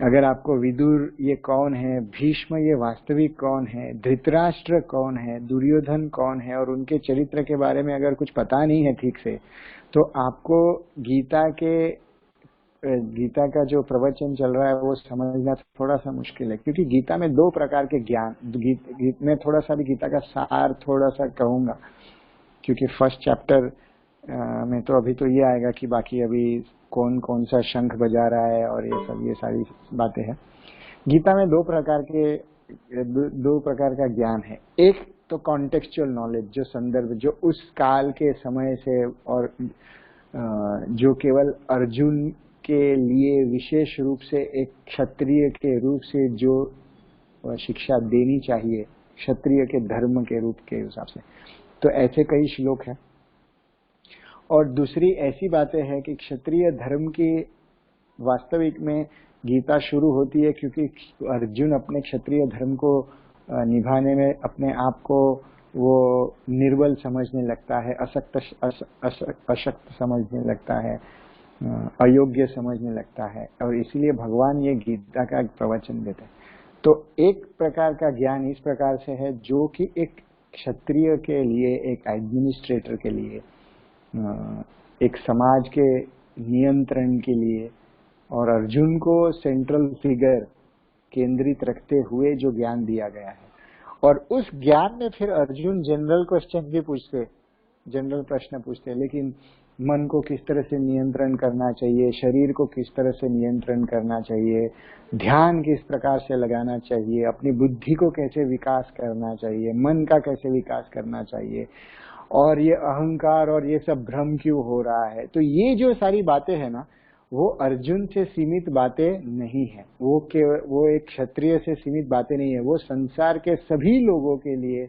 अगर आपको विदुर ये कौन है, भीष्म ये वास्तविक कौन है, धृतराष्ट्र कौन है, दुर्योधन कौन है, और उनके चरित्र के बारे में अगर कुछ पता नहीं है ठीक से, तो आपको गीता का जो प्रवचन चल रहा है वो समझना थोड़ा सा मुश्किल है। क्योंकि गीता में दो प्रकार के ज्ञान, गीत में थोड़ा सा भी गीता का सार थोड़ा सा कहूंगा, क्योंकि फर्स्ट चैप्टर में तो अभी तो ये आएगा कि बाकी अभी कौन कौन सा शंख बजा रहा है और ये सारी बातें हैं। गीता में दो प्रकार का ज्ञान है। एक तो कॉन्टेक्चुअल नॉलेज, जो संदर्भ, जो उस काल के समय से, और जो केवल अर्जुन के लिए विशेष रूप से एक क्षत्रिय के रूप से जो शिक्षा देनी चाहिए, क्षत्रिय के धर्म के रूप के हिसाब से, तो ऐसे कई श्लोक हैं। और दूसरी ऐसी बातें हैं कि क्षत्रिय धर्म की वास्तविक में गीता शुरू होती है क्योंकि अर्जुन अपने क्षत्रिय धर्म को निभाने में अपने आप को वो निर्बल समझने लगता है, अशक्त समझने लगता है, अयोग्य समझने लगता है, और इसलिए भगवान ये गीता का प्रवचन देते हैं। तो एक प्रकार का ज्ञान इस प्रकार से है जो कि एक क्षत्रिय के लिए, एक एडमिनिस्ट्रेटर के लिए, एक समाज के नियंत्रण के लिए, और अर्जुन को सेंट्रल फिगर केंद्रित रखते हुए जो ज्ञान दिया गया है। और उस ज्ञान में फिर अर्जुन जनरल क्वेश्चन भी पूछते, जनरल प्रश्न पूछते हैं, लेकिन मन को किस तरह से नियंत्रण करना चाहिए, शरीर को किस तरह से नियंत्रण करना चाहिए, ध्यान किस प्रकार से लगाना चाहिए, अपनी बुद्धि को कैसे विकास करना चाहिए, मन का कैसे विकास करना चाहिए, और ये अहंकार और ये सब भ्रम क्यों हो रहा है। तो ये जो सारी बातें हैं ना, वो अर्जुन से सीमित बातें नहीं है, वो एक क्षत्रिय से सीमित बातें नहीं है, वो संसार के सभी लोगों के लिए,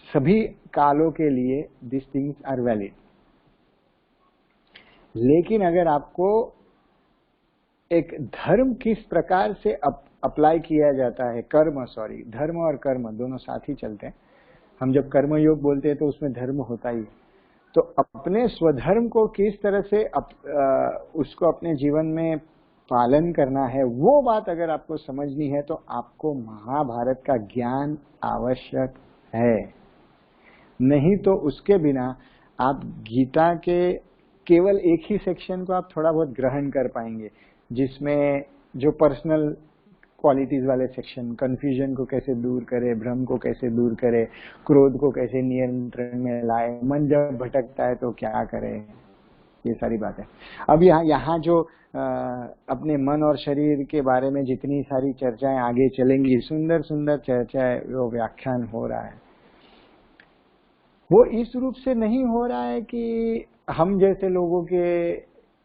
सभी कालों के लिए दिस थिंग्स आर वैलिड। लेकिन अगर आपको एक धर्म किस प्रकार से अप्लाई किया जाता है, धर्म और कर्म दोनों साथ ही चलते हैं। हम जब कर्म योग बोलते हैं तो उसमें धर्म होता ही है। तो अपने स्वधर्म को किस तरह से उसको अपने जीवन में पालन करना है, वो बात अगर आपको समझनी है तो आपको महाभारत का ज्ञान आवश्यक है। नहीं तो उसके बिना आप गीता के केवल एक ही सेक्शन को आप थोड़ा बहुत ग्रहण कर पाएंगे, जिसमें जो पर्सनल क्वालिटीज वाले सेक्शन, कंफ्यूजन को कैसे दूर करे, भ्रम को कैसे दूर करे, क्रोध को कैसे नियंत्रण में लाए, मन जब भटकता है तो क्या करे, ये सारी बातें। अब यहाँ जो अपने मन और शरीर के बारे में जितनी सारी चर्चाएं आगे चलेंगी, सुंदर सुंदर चर्चाएं, वो व्याख्यान हो रहा है, वो इस रूप से नहीं हो रहा है कि हम जैसे लोगों के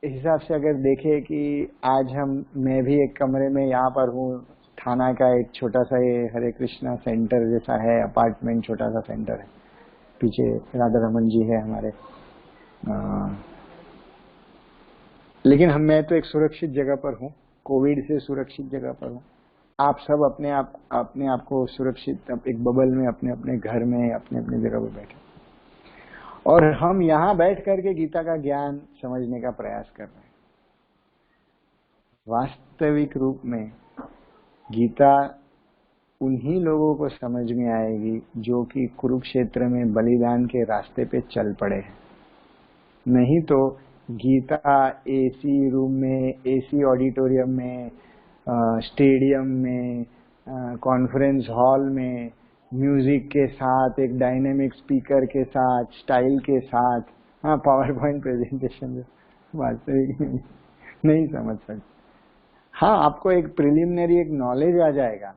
हिसाब से अगर देखें कि आज मैं भी एक कमरे में यहाँ पर हूँ, थाना का एक छोटा सा ये हरे कृष्णा सेंटर जैसा है, अपार्टमेंट छोटा सा सेंटर है, पीछे राधा रमन जी है हमारे, लेकिन मैं तो एक सुरक्षित जगह पर हूँ, कोविड से सुरक्षित जगह पर हूँ। आप सब अपने आप को सुरक्षित एक बबल में अपने अपने घर में अपने अपने जगह पर बैठे, और हम यहाँ बैठ करके गीता का ज्ञान समझने का प्रयास कर रहे हैं। वास्तविक रूप में गीता उन्हीं लोगों को समझ में आएगी जो कि कुरुक्षेत्र में बलिदान के रास्ते पे चल पड़े हैं। नहीं तो गीता एसी रूम में, एसी ऑडिटोरियम में, स्टेडियम में, कॉन्फ्रेंस हॉल में, म्यूजिक के साथ, एक डायनेमिक स्पीकर के साथ, स्टाइल के साथ, हाँ पावर पॉइंट प्रेजेंटेशन वास्तविक नहीं समझ सकते। हाँ, आपको एक प्रिलिमिनरी एक नॉलेज आ जाएगा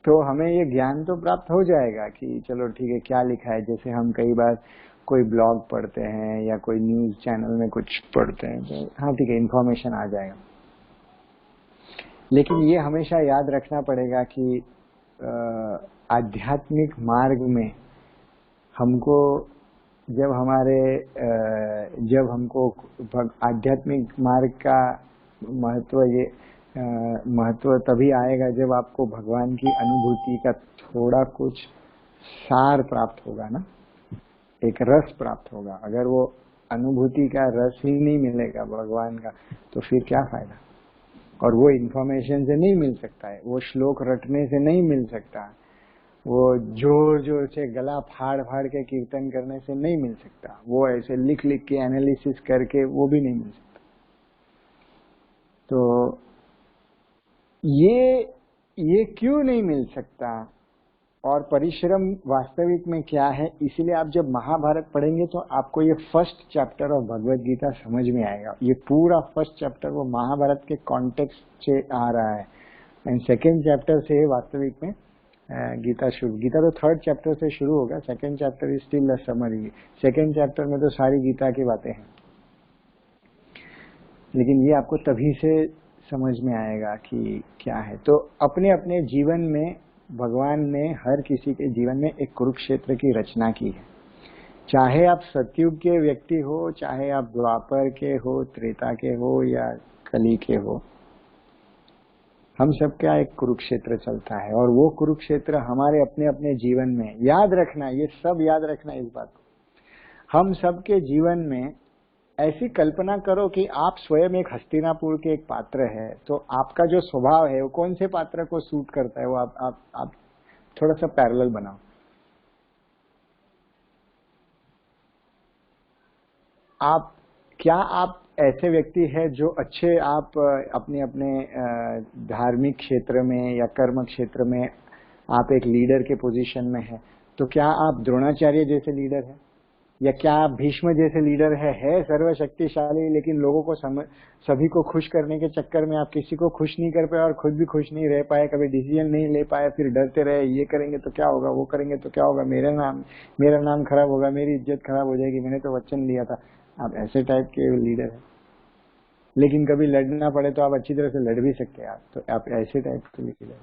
तो हमें ये ज्ञान तो प्राप्त हो जाएगा कि चलो ठीक है क्या लिखा है। जैसे हम कई बार कोई ब्लॉग पढ़ते हैं या कोई न्यूज चैनल में कुछ पढ़ते हैं तो हाँ ठीक है, इन्फॉर्मेशन आ जाएगा। लेकिन ये हमेशा याद रखना पड़ेगा कि आध्यात्मिक मार्ग में हमको जब हमको आध्यात्मिक मार्ग का महत्व तभी आएगा जब आपको भगवान की अनुभूति का थोड़ा कुछ सार प्राप्त होगा ना, एक रस प्राप्त होगा। अगर वो अनुभूति का रस ही नहीं मिलेगा भगवान का तो फिर क्या फायदा। और वो इन्फॉर्मेशन से नहीं मिल सकता है, वो श्लोक रटने से नहीं मिल सकता, वो जोर जोर से गला फाड़ फाड़ के कीर्तन करने से नहीं मिल सकता, वो ऐसे लिख लिख के एनालिसिस करके वो भी नहीं मिल सकता। तो ये क्यों नहीं मिल सकता और परिश्रम वास्तविक में क्या है, इसीलिए आप जब महाभारत पढ़ेंगे तो आपको ये first chapter of Bhagavad Gita समझ में आएगा। ये पूरा फर्स्ट चैप्टर वो महाभारत के कॉन्टेक्स्ट से आ रहा है एंड सेकेंड चैप्टर से वास्तविक में गीता तो थर्ड चैप्टर से शुरू होगा। Second chapter is still a summary. Second chapter में तो सारी गीता की बातें हैं, लेकिन ये आपको तभी से समझ में आएगा कि क्या है। तो अपने अपने जीवन में भगवान ने हर किसी के जीवन में एक कुरुक्षेत्र की रचना की है। चाहे आप सतयुग के व्यक्ति हो, चाहे आप द्वापर के हो, त्रेता के हो या कली के हो, हम सबका एक कुरुक्षेत्र चलता है। और वो कुरुक्षेत्र हमारे अपने अपने जीवन में, याद रखना, ये सब याद रखना इस बात को, हम सबके जीवन में ऐसी कल्पना करो कि आप स्वयं एक हस्तिनापुर के एक पात्र है, तो आपका जो स्वभाव है वो कौन से पात्र को सूट करता है, वो आप थोड़ा सा पैरेलल बनाओ। आप ऐसे व्यक्ति है जो अच्छे, आप अपने अपने धार्मिक क्षेत्र में या कर्म क्षेत्र में आप एक लीडर के पोजीशन में है, तो क्या आप द्रोणाचार्य जैसे लीडर है, या क्या आप भीष्म जैसे लीडर है सर्वशक्तिशाली, लेकिन लोगों को सभी को खुश करने के चक्कर में आप किसी को खुश नहीं कर पाए और खुद भी खुश नहीं रह पाए, कभी डिसीजन नहीं ले पाए, फिर डरते रहे, ये करेंगे तो क्या होगा, वो करेंगे तो क्या होगा, मेरा नाम खराब होगा, मेरी इज्जत खराब हो जाएगी, मैंने तो वचन लिया था। आप ऐसे टाइप के लीडर है, लेकिन कभी लड़ना पड़े तो आप अच्छी तरह से लड़ भी सकते हैं, तो आप ऐसे टाइप के लीडर है।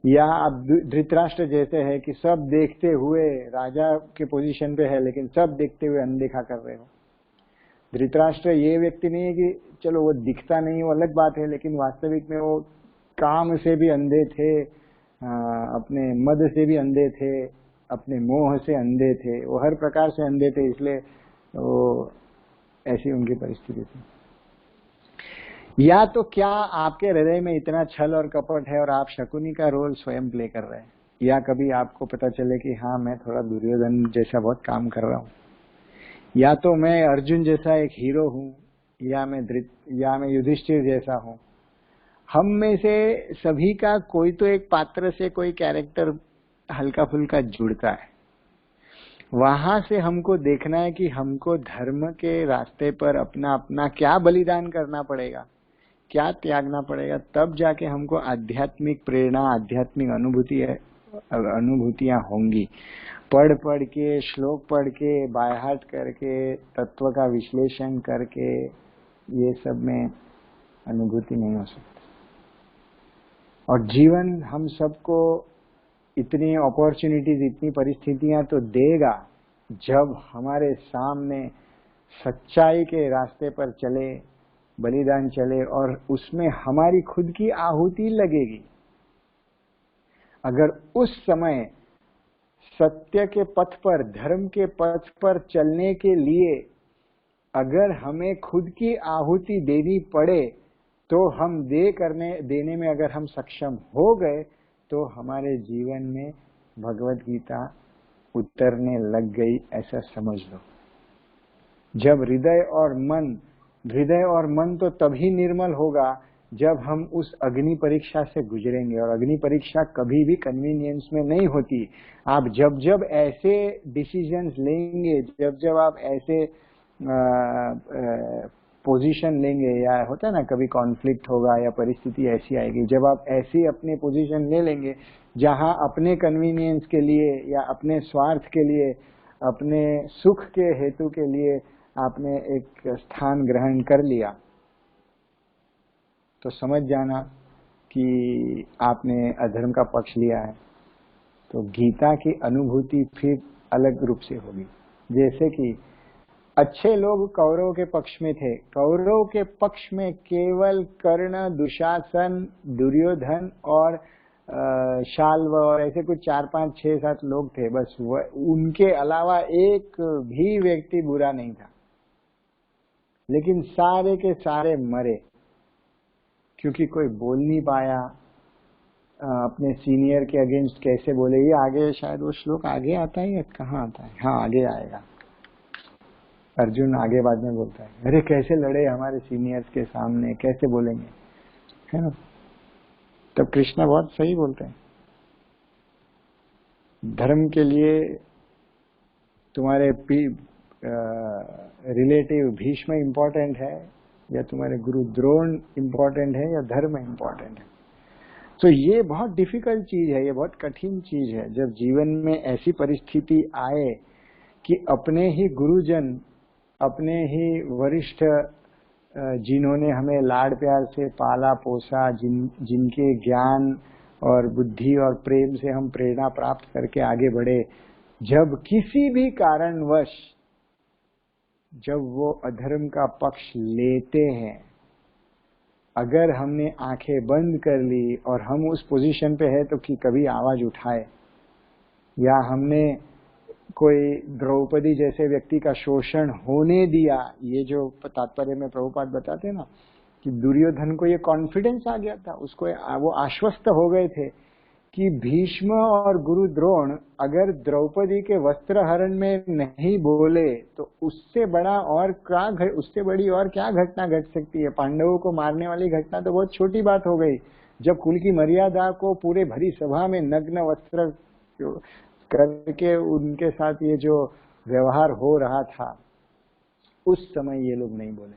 या आप धृतराष्ट्र जैसे है कि सब देखते हुए राजा के पोजीशन पे है, लेकिन सब देखते हुए अनदेखा कर रहे हो। धृतराष्ट्र ये व्यक्ति नहीं है कि चलो वो दिखता नहीं, वो अलग बात है, लेकिन वास्तविक में वो काम से भी अंधे थे, अपने मद से भी अंधे थे, अपने मोह से अंधे थे, वो हर प्रकार से अंधे थे, इसलिए वो ऐसी उनकी परिस्थिति थी। या तो क्या आपके हृदय में इतना छल और कपट है और आप शकुनी का रोल स्वयं प्ले कर रहे हैं, या कभी आपको पता चले कि हाँ मैं थोड़ा दुर्योधन जैसा बहुत काम कर रहा हूँ, या तो मैं अर्जुन जैसा एक हीरो हूँ, या मैं युधिष्ठिर जैसा हूँ। हम में से सभी का कोई तो एक पात्र से कोई कैरेक्टर हल्का फुल्का जुड़ता है। वहां से हमको देखना है कि हमको धर्म के रास्ते पर अपना अपना क्या बलिदान करना पड़ेगा, क्या त्यागना पड़ेगा, तब जाके हमको आध्यात्मिक प्रेरणा, आध्यात्मिक अनुभूतियां होंगी। पढ़ के, श्लोक पढ़ के, बाय हार्ट करके, तत्व का विश्लेषण करके ये सब में अनुभूति नहीं हो सकती। और जीवन हम सबको इतनी अपॉर्चुनिटीज, इतनी परिस्थितियां तो देगा जब हमारे सामने सच्चाई के रास्ते पर चले, बलिदान चले और उसमें हमारी खुद की आहुति लगेगी। अगर उस समय सत्य के पथ पर, धर्म के पथ पर चलने के लिए अगर हमें खुद की आहुति देनी पड़े, तो हम देने में अगर हम सक्षम हो गए, तो हमारे जीवन में भगवत गीता उतरने लग गई, ऐसा समझ लो। जब हृदय और मन तो तभी निर्मल होगा जब हम उस अग्नि परीक्षा से गुजरेंगे, और अग्नि परीक्षा कभी भी कन्वीनियंस में नहीं होती। आप जब ऐसे डिसीजंस लेंगे, जब आप ऐसे पोजीशन लेंगे, या होता है ना कभी कॉन्फ्लिक्ट होगा या परिस्थिति ऐसी आएगी, जब आप ऐसी अपनी पोजीशन ले लेंगे जहां अपने कन्वीनियंस के लिए या अपने स्वार्थ के लिए, अपने सुख के हेतु के लिए आपने एक स्थान ग्रहण कर लिया, तो समझ जाना कि आपने अधर्म का पक्ष लिया है। तो गीता की अनुभूति फिर अलग रूप से होगी। जैसे कि अच्छे लोग कौरव के पक्ष में थे, कौरव के पक्ष में केवल कर्ण, दुशासन, दुर्योधन और शाल्व और ऐसे कुछ 4, 5, 6, 7 लोग थे, बस उनके अलावा एक भी व्यक्ति बुरा नहीं था। लेकिन सारे के सारे मरे क्योंकि कोई बोल नहीं पाया, अपने सीनियर के अगेंस्ट कैसे बोले। ये आगे शायद वो श्लोक आगे आता है या कहाँ आता है, हाँ आगे आएगा। अर्जुन आगे बाद में बोलता है, अरे कैसे लड़े हमारे सीनियर्स के सामने, कैसे बोलेंगे, है ना। तब कृष्णा बहुत सही बोलते हैं, धर्म के लिए तुम्हारे रिलेटिव भीष्म इम्पोर्टेंट है, या तुम्हारे गुरु द्रोण इम्पोर्टेंट है, या धर्म इम्पोर्टेंट है। तो ये बहुत डिफिकल्ट चीज है, ये बहुत कठिन चीज है जब जीवन में ऐसी परिस्थिति आए कि अपने ही गुरुजन, अपने ही वरिष्ठ जिन्होंने हमें लाड प्यार से पाला पोसा, जिनके ज्ञान और बुद्धि और प्रेम से हम प्रेरणा प्राप्त करके आगे बढ़े, जब किसी भी कारणवश जब वो अधर्म का पक्ष लेते हैं, अगर हमने आंखें बंद कर ली और हम उस पोजीशन पे है तो कि कभी आवाज उठाए, या हमने कोई द्रौपदी जैसे व्यक्ति का शोषण होने दिया, ये जो तात्पर्य में प्रभुपाद बताते हैं ना कि दुर्योधन को ये कॉन्फिडेंस आ गया था, उसको वो आश्वस्त हो गए थे कि भीष्म और गुरु द्रोण अगर द्रौपदी के वस्त्र हरण में नहीं बोले तो उससे बड़ी और क्या घटना घट सकती है। पांडवों को मारने वाली घटना तो बहुत छोटी बात हो गई, जब कुल की मर्यादा को पूरे भरी सभा में नग्न वस्त्र करके उनके साथ ये जो व्यवहार हो रहा था, उस समय ये लोग नहीं बोले।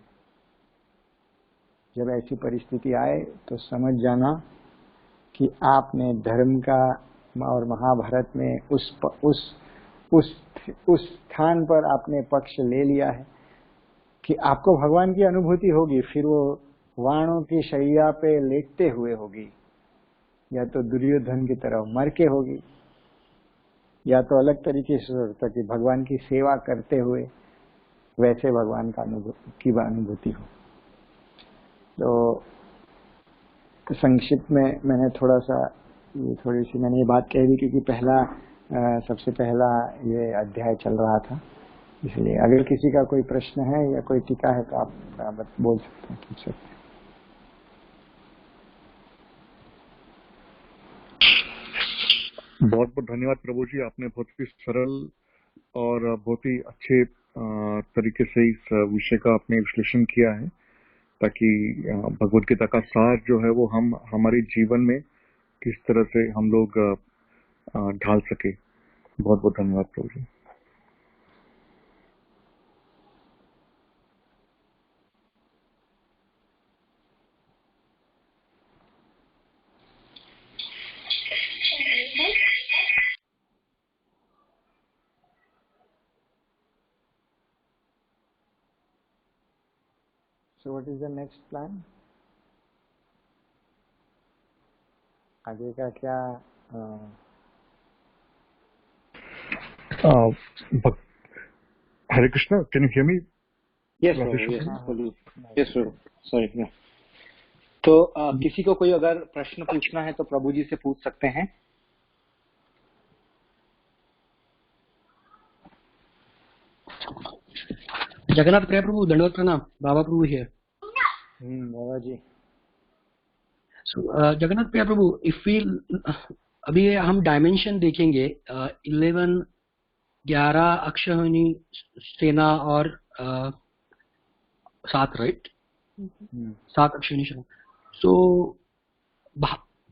जब ऐसी परिस्थिति आए तो समझ जाना कि आपने धर्म का और महाभारत में उस स्थान पर आपने पक्ष ले लिया है कि आपको भगवान की अनुभूति होगी, फिर वो वाणों की शैया पे लेटते हुए होगी, या तो दुर्योधन की तरह मर के होगी, या तो अलग तरीके से होता कि भगवान की सेवा करते हुए वैसे भगवान का अनुभूति हो। तो संक्षिप्त में मैंने थोड़ी सी मैंने ये बात कह दी क्योंकि सबसे पहला ये अध्याय चल रहा था, इसलिए अगर किसी का कोई प्रश्न है या कोई टीका है तो आप बोल सकते हैं, पूछ सकते हैं।
बहुत बहुत धन्यवाद प्रभु जी, आपने बहुत ही सरल और बहुत ही अच्छे तरीके से इस विषय का आपने विश्लेषण किया है, ताकि भगवद गीता का सार जो है वो हम हमारे जीवन में किस तरह से हम लोग ढाल सके। बहुत बहुत धन्यवाद प्रभु जी।
So what is the next plan? आगे का क्या?
Hare Krishna, can you hear me?
Yes प्रभु, सॉरी। तो किसी को कोई अगर प्रश्न पूछना है तो प्रभु जी से पूछ सकते हैं।
जगन्नाथ प्रिय प्रभु, दंडवत प्रणाम। बाबा प्रभु हियर।
बाबा जी।
जगन्नाथ प्रिय प्रभु, अभी हम डायमेंशन देखेंगे 11 अक्षौहिणी सेना और 7, राइट? 7 अक्षौहिणी सेना।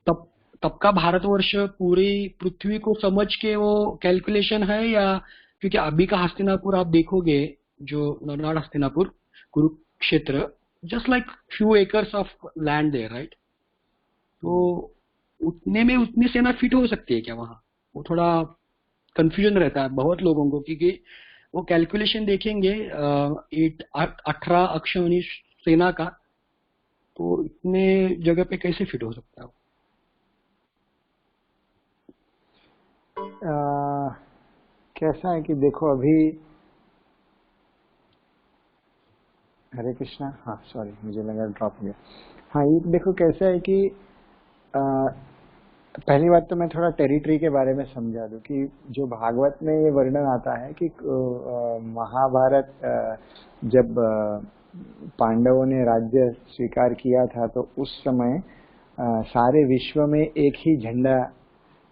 तब का भारतवर्ष पूरी पृथ्वी को समझ के वो कैलकुलेशन है, या क्योंकि अभी का हस्तिनापुर आप देखोगे, जो Narnaund Hastinapur Kurukshetra, just like few acres of land there, right? तो उतने में उतनी सेना फिट हो सकती है क्या वहां? वो थोड़ा कंफ्यूजन रहता है बहुत लोगों को, क्योंकि वो कैलकुलेशन देखेंगे 18 अक्षौहिणी सेना का, तो इतने जगह पे कैसे फिट हो सकता है?
कैसा है कि देखो अभी, हरे कृष्णा, हाँ सॉरी मुझे लगा ड्रॉप हो गया। हाँ ये देखो कैसा है कि पहली बात तो मैं थोड़ा टेरिटरी के बारे में समझा दूं कि जो भागवत में ये वर्णन आता है कि महाभारत जब पांडवों ने राज्य स्वीकार किया था तो उस समय सारे विश्व में एक ही झंडा,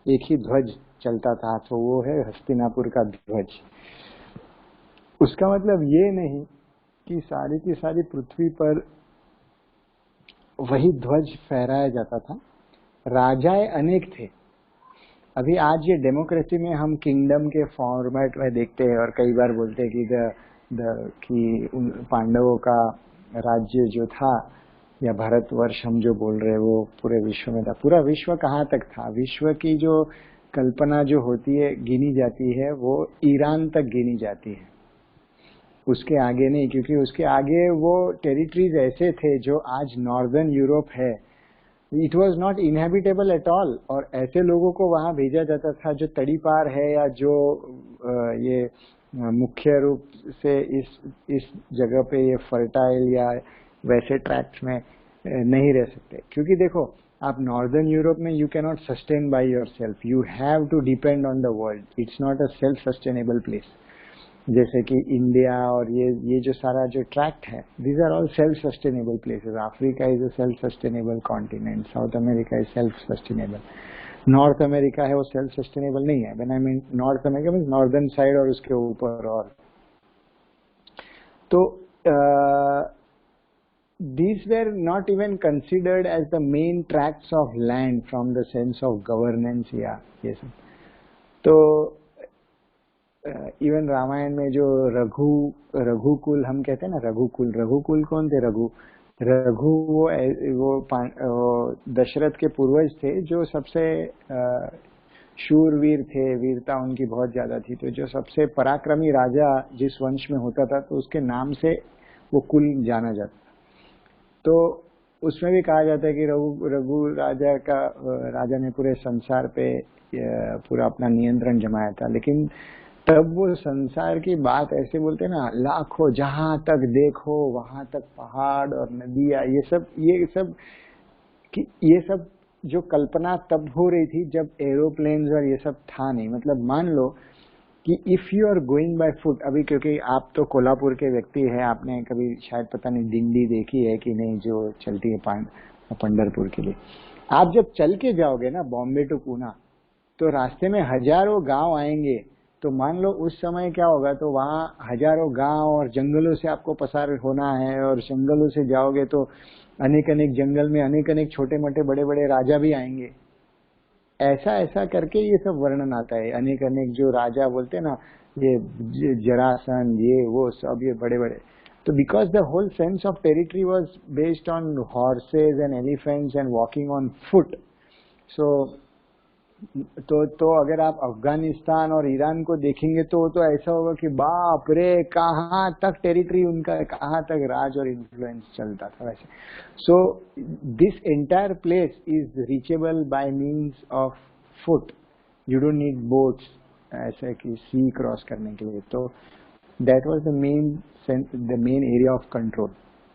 एक ही ध्वज चलता था, तो वो है हस्तिनापुर का ध्वज। उसका मतलब ये नहीं कि सारी की सारी पृथ्वी पर वही ध्वज फहराया जाता था। राजाएं अनेक थे। अभी आज ये डेमोक्रेसी में हम किंगडम के फॉर्मेट में देखते हैं और कई बार बोलते हैं कि पांडवों का राज्य जो था या भारतवर्ष हम जो बोल रहे हैं वो पूरे विश्व में था। पूरा विश्व कहाँ तक था? विश्व की जो कल्पना जो होती है गिनी जाती है वो ईरान तक गिनी जाती है। उसके आगे नहीं, क्योंकि उसके आगे वो टेरिटरीज ऐसे थे जो आज नॉर्दर्न यूरोप है, it was not inhabitable at all. और ऐसे लोगों को वहां भेजा जाता था जो तड़ीपार है या जो ये मुख्य रूप से इस जगह पे ये फर्टाइल या वैसे ट्रैक्ट्स में नहीं रह सकते। क्योंकि देखो, आप नॉर्दर्न यूरोप में you can not sustain by yourself, you have to depend on the world, it's not a self sustainable place. जैसे कि इंडिया और ये जो सारा जो ट्रैक्ट है, these are all self sustainable places. Africa is a self sustainable continent, South America is self sustainable, North America है वो सेल्फ सस्टेनेबल नहीं है। When I mean North America mean northern side और उसके ऊपर। और तो these were not even considered as the main tracts of land from the sense of governance या ये सब। तो इवन रामायण में जो रघुकुल हम कहते हैं ना, रघुकुल कौन थे? रघु वो दशरथ के पूर्वज थे जो सबसे शूरवीर थे, वीरता उनकी बहुत ज्यादा थी। तो जो सबसे पराक्रमी राजा जिस वंश में होता था तो उसके नाम से वो कुल जाना जाता। तो उसमें भी कहा जाता है कि रघु राजा ने पूरे संसार पे पूरा अपना नियंत्रण जमाया था। लेकिन तब वो संसार की बात ऐसे बोलते ना, लाखों जहां तक देखो वहां तक पहाड़ और नदियां, ये सब जो कल्पना तब हो रही थी जब एरोप्लेन्स और ये सब था नहीं। मतलब मान लो कि if you are going by foot, अभी क्योंकि आप तो कोल्हापुर के व्यक्ति है, आपने कभी शायद पता नहीं डिंडी देखी है कि नहीं, जो चलती है पंढरपुर के लिए। आप जब चल के जाओगे ना बॉम्बे टू पूना, तो रास्ते में हजारों गांव आएंगे। तो मान लो उस समय क्या होगा, तो वहाँ हजारों गांव और जंगलों से आपको पसार होना है, और जंगलों से जाओगे तो अनेक जंगल में अनेक छोटे मोटे बड़े बड़े राजा भी आएंगे। ऐसा करके ये सब वर्णन आता है। अनेक जो राजा बोलते हैं ना, ये जरासन, ये वो सब, ये बड़े बड़े। तो because the whole sense of territory was based on horses and elephants and walking on foot. So तो अगर आप अफगानिस्तान और ईरान को देखेंगे तो ऐसा होगा कि बाप रे, कहाँ तक टेरिटरी उनका, कहाँ तक राज और इन्फ्लुएंस चलता था वैसे। So this entire place is reachable bye means of foot, you don't need boats ऐसे कि सी क्रॉस करने के लिए। तो that was the main area of control,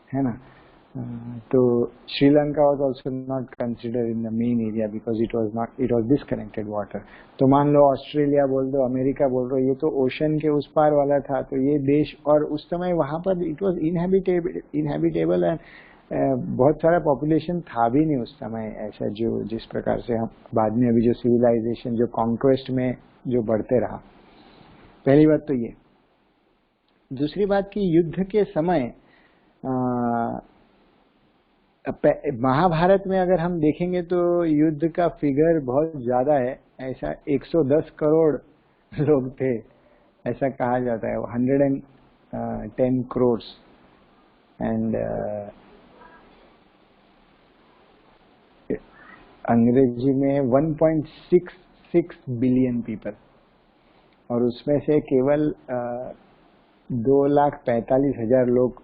है ना। तो Sri Lanka was also not considered in the main area because it was disconnected water। तो मान लो ऑस्ट्रेलिया बोल दो, अमेरिका बोल दो, ये तो ओशन के उस पार वाला था। तो ये देश, और उस समय वहां पर इट वाज इनहेबिटेबल एंड बहुत सारा पॉपुलेशन था भी नहीं उस समय ऐसा, जो जिस प्रकार से हम बाद में अभी जो सिविलाइजेशन जो कॉन्क्वेस्ट में जो बढ़ते रहा। पहली बात तो ये। दूसरी बात की युद्ध के समय महाभारत में अगर हम देखेंगे तो युद्ध का फिगर बहुत ज्यादा है। ऐसा 110 करोड़ लोग थे, ऐसा कहा जाता है, 110 करोड़। एंड अंग्रेजी में 1.66 बिलियन पीपल, और उसमें से केवल 2,45,000 लोग,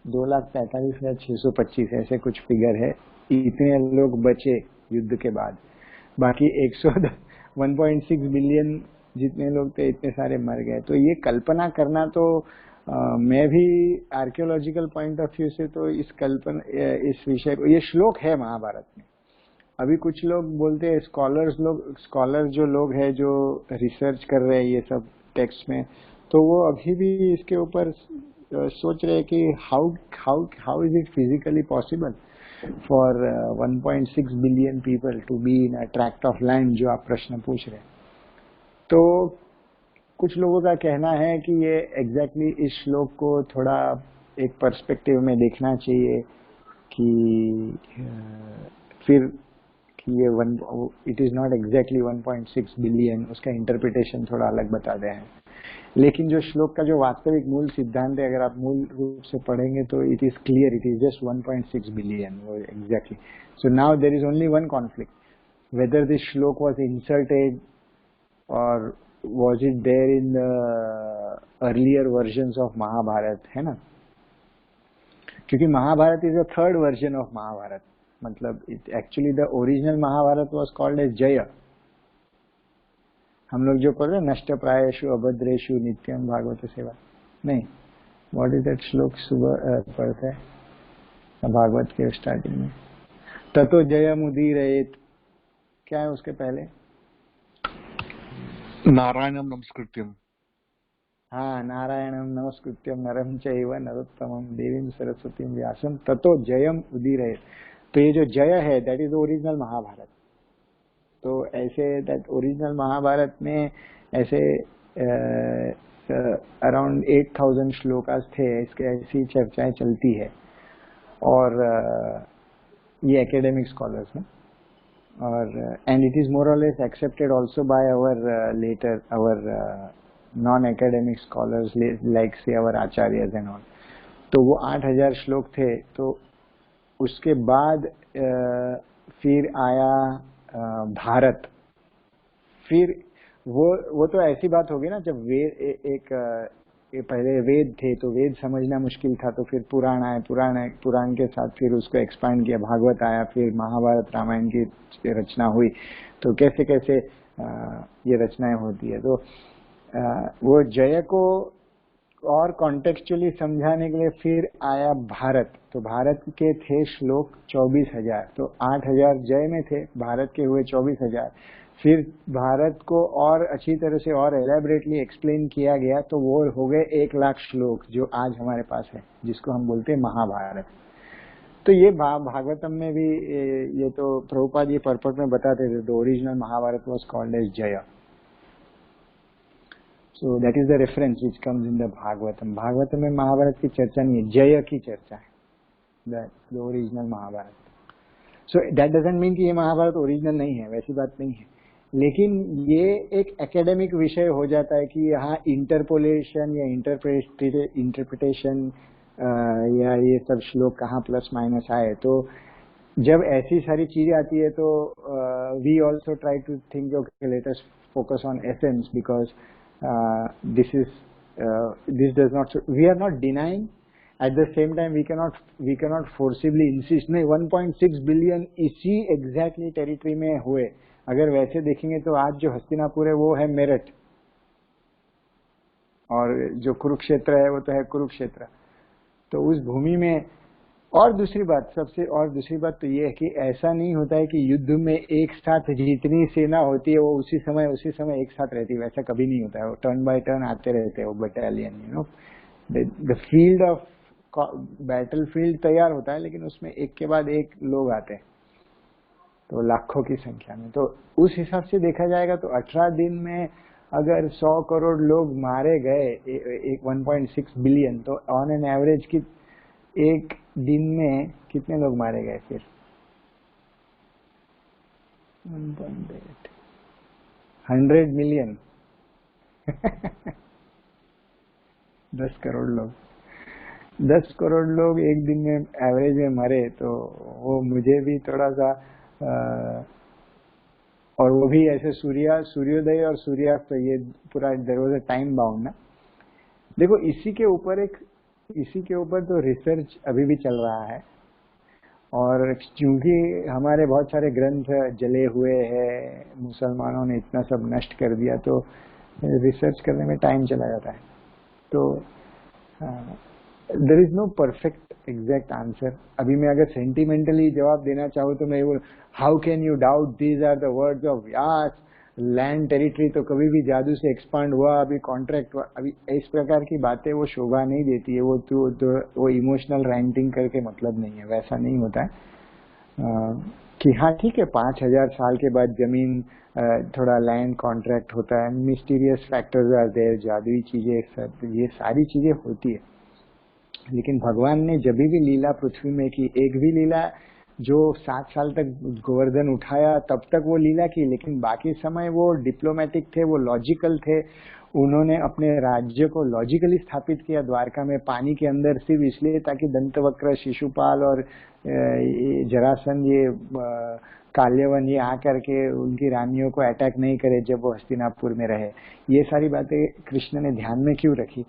2,45,625 ऐसे कुछ फिगर है, इतने लोग बचे युद्ध के बाद। बाकी 1.6 बिलियन जितने लोग थे इतने सारे मर गए। तो ये कल्पना करना, तो मैं भी आर्कियोलॉजिकल पॉइंट ऑफ व्यू से तो इस विषय को, ये श्लोक है महाभारत में। अभी कुछ लोग बोलते हैं, स्कॉलर जो लोग हैं जो रिसर्च कर रहे हैं ये सब टेक्स्ट में, तो वो अभी भी इसके ऊपर सोच रहे हैं कि how is it physically possible for 1.6 billion people to be in a tract of land, जो आप प्रश्न पूछ रहे हैं। तो कुछ लोगों का कहना है कि ये एग्जैक्टली इस श्लोक को थोड़ा एक पर्सपेक्टिव में देखना चाहिए कि फिर कि ये it is not exactly 1.6 billion, उसका इंटरप्रिटेशन थोड़ा अलग बताते हैं। लेकिन जो श्लोक का जो वास्तविक मूल सिद्धांत है, अगर आप मूल रूप से पढ़ेंगे तो it is clear, it is just 1.6 billion exactly. So now there is only one conflict, whether this shloka was inserted or was it there in the earlier versions of Mahabharat, है ना? क्योंकि Mahabharat is a third version of Mahabharat. मतलब actually the original Mahabharat was called as Jaya. हम लोग जो पढ़ रहे हैं नष्ट प्रायेषु अभद्रेषु नित्यम भागवत सेवा, नहीं, व्हाट इज दैट श्लोक सुबह पढ़ते हैं भागवत के स्टार्टिंग में, ततो जयमुदीरयेत, क्या है उसके पहले?
नारायणम नमस्कृत्यम।
हाँ, नारायणम नमस्कृत्यम नरम चैव नरोत्तमम देवीं सरस्वतीं व्यासं ततो जयम उदीरयेत। तो ये जो जय है दैट इज ओरिजिनल महाभारत। तो ऐसे दैट ओरिजिनल महाभारत में ऐसे अराउंड 8000 श्लोकास थे, इसके ऐसी चर्चाएं चलती है और ये एकेडमिक स्कॉलर्स हैं और and it is more or less accepted also by our later our non academic scholars like say our acharyas and all. तो वो 8000 श्लोक थे। तो उसके बाद फिर आया भारत। फिर वो तो ऐसी बात होगी ना, जब वेद पहले वेद थे तो वेद समझना मुश्किल था, तो फिर पुराण आए, पुराण के साथ फिर उसको एक्सपांड किया, भागवत आया, फिर महाभारत रामायण की रचना हुई। तो कैसे कैसे ये रचनाएं होती है। तो वो जय को और कॉन्टेक्चुअली समझाने के लिए फिर आया भारत। तो भारत के थे श्लोक 24,000, तो 8,000 जय में थे, भारत के हुए 24,000। फिर भारत को और अच्छी तरह से और एलेबरेटली एक्सप्लेन किया गया, तो वो हो गए 1,00,000 श्लोक जो आज हमारे पास है, जिसको हम बोलते हैं महाभारत। तो ये भागवतम में भी ये तो प्रभुपाद ये पर्पट में बताते थे, the original Mahabharata was called as Jaya. So that is the reference which comes in the Bhagavatam. Bhagavatam में महाभारत की चर्चा नहीं है, जय की चर्चा है, the original Mahabharat. So that doesn't mean कि ये महाभारत ओरिजिनल नहीं है, वैसी बात नहीं है, लेकिन ये एक एकेडमिक विषय हो जाता है कि यहाँ इंटरपोलेशन या इंटरप्रिटेशन या ये सब श्लोक कहाँ प्लस माइनस आए। तो जब ऐसी सारी चीजें आती है तो we also try to think let us focus on essence, because this does not, we are not denying, at the same time we cannot forcibly insist नहीं 1.6 बिलियन इसी एग्जैक्टली टेरिटरी में हुए। अगर वैसे देखेंगे तो आज जो हस्तिनापुर है वो है मेरठ, और जो कुरुक्षेत्र है वो तो है कुरुक्षेत्र। तो उस भूमि में और दूसरी बात तो ये है कि ऐसा नहीं होता है कि युद्ध में एक साथ जितनी सेना होती है वो उसी समय एक साथ रहती है, वैसा कभी नहीं होता है। वो टर्न बाय टर्न आते रहते हैं, वो battalion, you know, the field of battle field तैयार होता है, लेकिन उसमें एक के बाद एक लोग आते हैं, तो लाखों की संख्या में। तो उस हिसाब से देखा जाएगा तो 18 दिन में अगर 100 करोड़ लोग मारे गए, 1.6 बिलियन, तो ऑन एन एवरेज की एक दिन में कितने लोग मारे गए? फिर 1.8 100 मिलियन 10 करोड़ लोग 10 करोड़ लोग एक दिन में एवरेज में मरे, तो वो मुझे भी थोड़ा सा और वो भी ऐसे सूर्योदय और सूर्यास्त, तो ये पूरा there was a time bound ना। देखो इसी के ऊपर तो रिसर्च अभी भी चल रहा है, और क्योंकि हमारे बहुत सारे ग्रंथ जले हुए हैं, मुसलमानों ने इतना सब नष्ट कर दिया, तो रिसर्च करने में टाइम चला जाता है। तो there is no perfect exact answer. अभी मैं अगर सेंटिमेंटली जवाब देना चाहूँ तो मैं बोल, how can you doubt these are the words of Vyasa, land territory तो कभी भी जादू से एक्सपांड हुआ, अभी कॉन्ट्रैक्ट हुआ, अभी इस प्रकार की बातें वो शोभा नहीं देती है। वो इमोशनल रैंटिंग करके मतलब नहीं है, वैसा नहीं होता है कि हाँ ठीक है 5000 साल के बाद जमीन थोड़ा लैंड कॉन्ट्रैक्ट होता है, मिस्टीरियस फैक्टर्स आर देयर, जादुई चीजें, ये सारी चीजें होती है। लेकिन भगवान ने जब भी लीला पृथ्वी में की, एक भी लीला जो 7 साल तक गोवर्धन उठाया तब तक वो लीला की, लेकिन बाकी समय वो डिप्लोमेटिक थे, वो लॉजिकल थे। उन्होंने अपने राज्य को लॉजिकली स्थापित किया द्वारका में, पानी के अंदर, सिर्फ इसलिए ताकि दंतवक्र, शिशुपाल और जरासंध ये काल्यवन ये आकर के उनकी रानियों को अटैक नहीं करे जब वो हस्तिनापुर में रहे। ये सारी बातें कृष्ण ने ध्यान में क्यों रखी?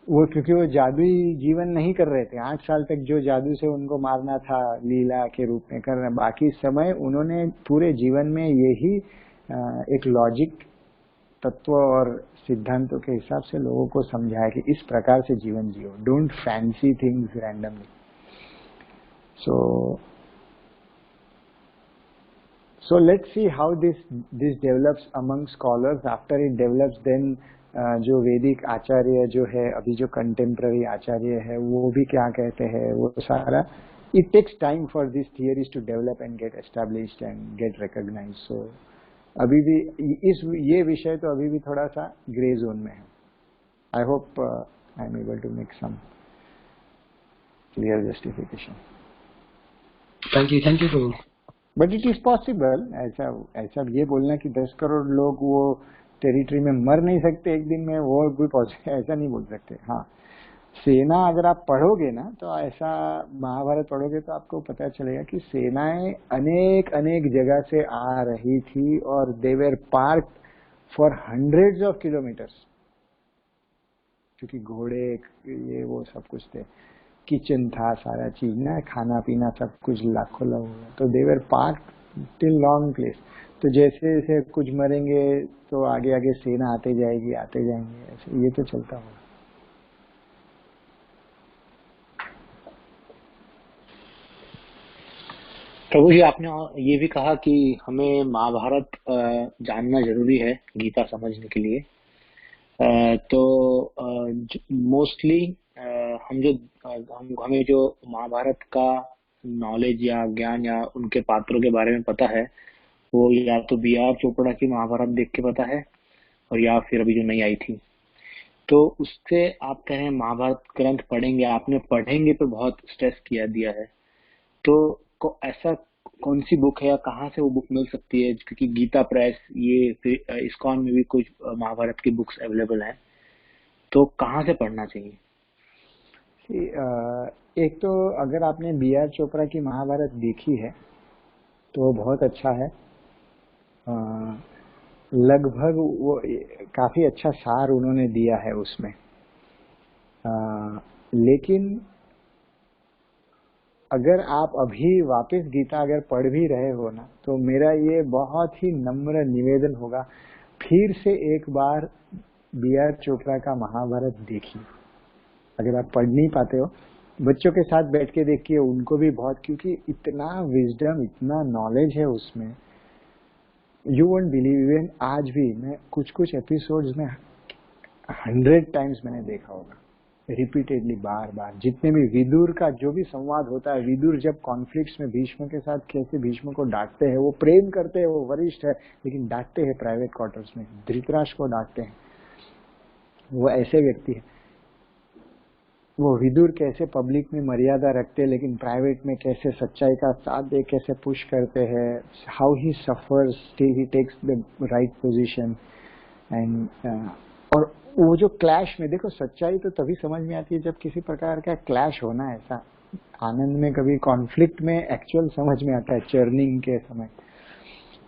वो क्योंकि वो जादुई जीवन नहीं कर रहे थे। 8 साल तक जो जादू से उनको मारना था लीला के रूप में करना, बाकी समय उन्होंने पूरे जीवन में यही एक लॉजिक तत्व और सिद्धांतों के हिसाब से लोगों को समझाया कि इस प्रकार से जीवन जियो, don't fancy things randomly. So let's see how this develops among scholars. After it develops, then जो वैदिक आचार्य जो है अभी जो कंटेम्प्ररी आचार्य है वो भी क्या कहते हैं, वो सारा it takes time for these theories to develop and get established and get recognized. So अभी भी ये विषय तो अभी भी थोड़ा सा ग्रे जोन में है. I hope I am able to make some clear justification.
Thank you Guru.
But it is possible. ऐसा ये बोलना कि 10 करोड़ लोग वो टेरिटरी में मर नहीं सकते एक दिन में, वो कोई पॉसिबल ऐसा नहीं बोल सकते. हाँ, सेना अगर आप पढ़ोगे ना तो ऐसा महाभारत पढ़ोगे तो आपको पता चलेगा कि सेनाएं अनेक जगह से आ रही थी और they were park for hundreds of kilometers, क्योंकि घोड़े ये वो सब कुछ थे, किचन था, सारा चीज ना, खाना पीना सब कुछ लाखों लोग, तो दे were park till long place. तो जैसे जैसे कुछ मरेंगे तो आगे आगे सेना आते जाएंगे, ऐसे ये तो चलता होगा.
प्रभु जी, आपने ये भी कहा कि हमें महाभारत जानना जरूरी है गीता समझने के लिए. तो मोस्टली हमें जो महाभारत का नॉलेज या ज्ञान या उनके पात्रों के बारे में पता है वो या तो बी.आर. चोपड़ा की महाभारत देख के पता है और या फिर अभी जो नई आई थी. तो उससे आप कह रहे हैं महाभारत ग्रंथ पढ़ेंगे, आपने पढ़ेंगे पे बहुत स्ट्रेस दिया है. तो ऐसा कौन सी बुक है या कहाँ से वो बुक मिल सकती है? क्योंकि गीता प्रेस, ये इस्कॉन में भी कुछ महाभारत की बुक्स अवेलेबल हैं, तो कहाँ से पढ़ना चाहिए?
एक तो अगर आपने बी.आर. चोपड़ा की महाभारत देखी है तो वो बहुत अच्छा है. लगभग वो काफी अच्छा सार उन्होंने दिया है उसमें. लेकिन अगर आप अभी वापस गीता अगर पढ़ भी रहे हो ना, तो मेरा ये बहुत ही नम्र निवेदन होगा, फिर से एक बार बी.आर. चोपड़ा का महाभारत देखिए. अगर आप पढ़ नहीं पाते हो, बच्चों के साथ बैठ के देखिए, उनको भी बहुत, क्योंकि इतना विजडम, इतना नॉलेज है उसमें, यू वोंट बिलीव. इवन आज भी मैं कुछ एपिसोड्स में 100 टाइम्स मैंने देखा होगा, रिपीटेडली, बार. जितने भी विदुर का जो भी संवाद होता है, विदुर जब कॉन्फ्लिक्ट्स में भीष्म के साथ कैसे भीष्म को डांटते हैं, वो प्रेम करते हैं, वो वरिष्ठ है लेकिन डांटते हैं प्राइवेट क्वार्टर्स में, धृतराष्ट्र को डांटते हैं, वो ऐसे व्यक्ति है. वो विदुर कैसे पब्लिक में मर्यादा रखते हैं लेकिन प्राइवेट में कैसे सच्चाई का साथ दे, कैसे पुश करते हैं, how he suffers, he takes the right position. And और वो जो क्लैश में, देखो सच्चाई तो तभी समझ में आती है जब किसी प्रकार का क्लैश होना, ऐसा आनंद में कभी कॉन्फ्लिक्ट में एक्चुअल समझ में आता है, चर्निंग के समय.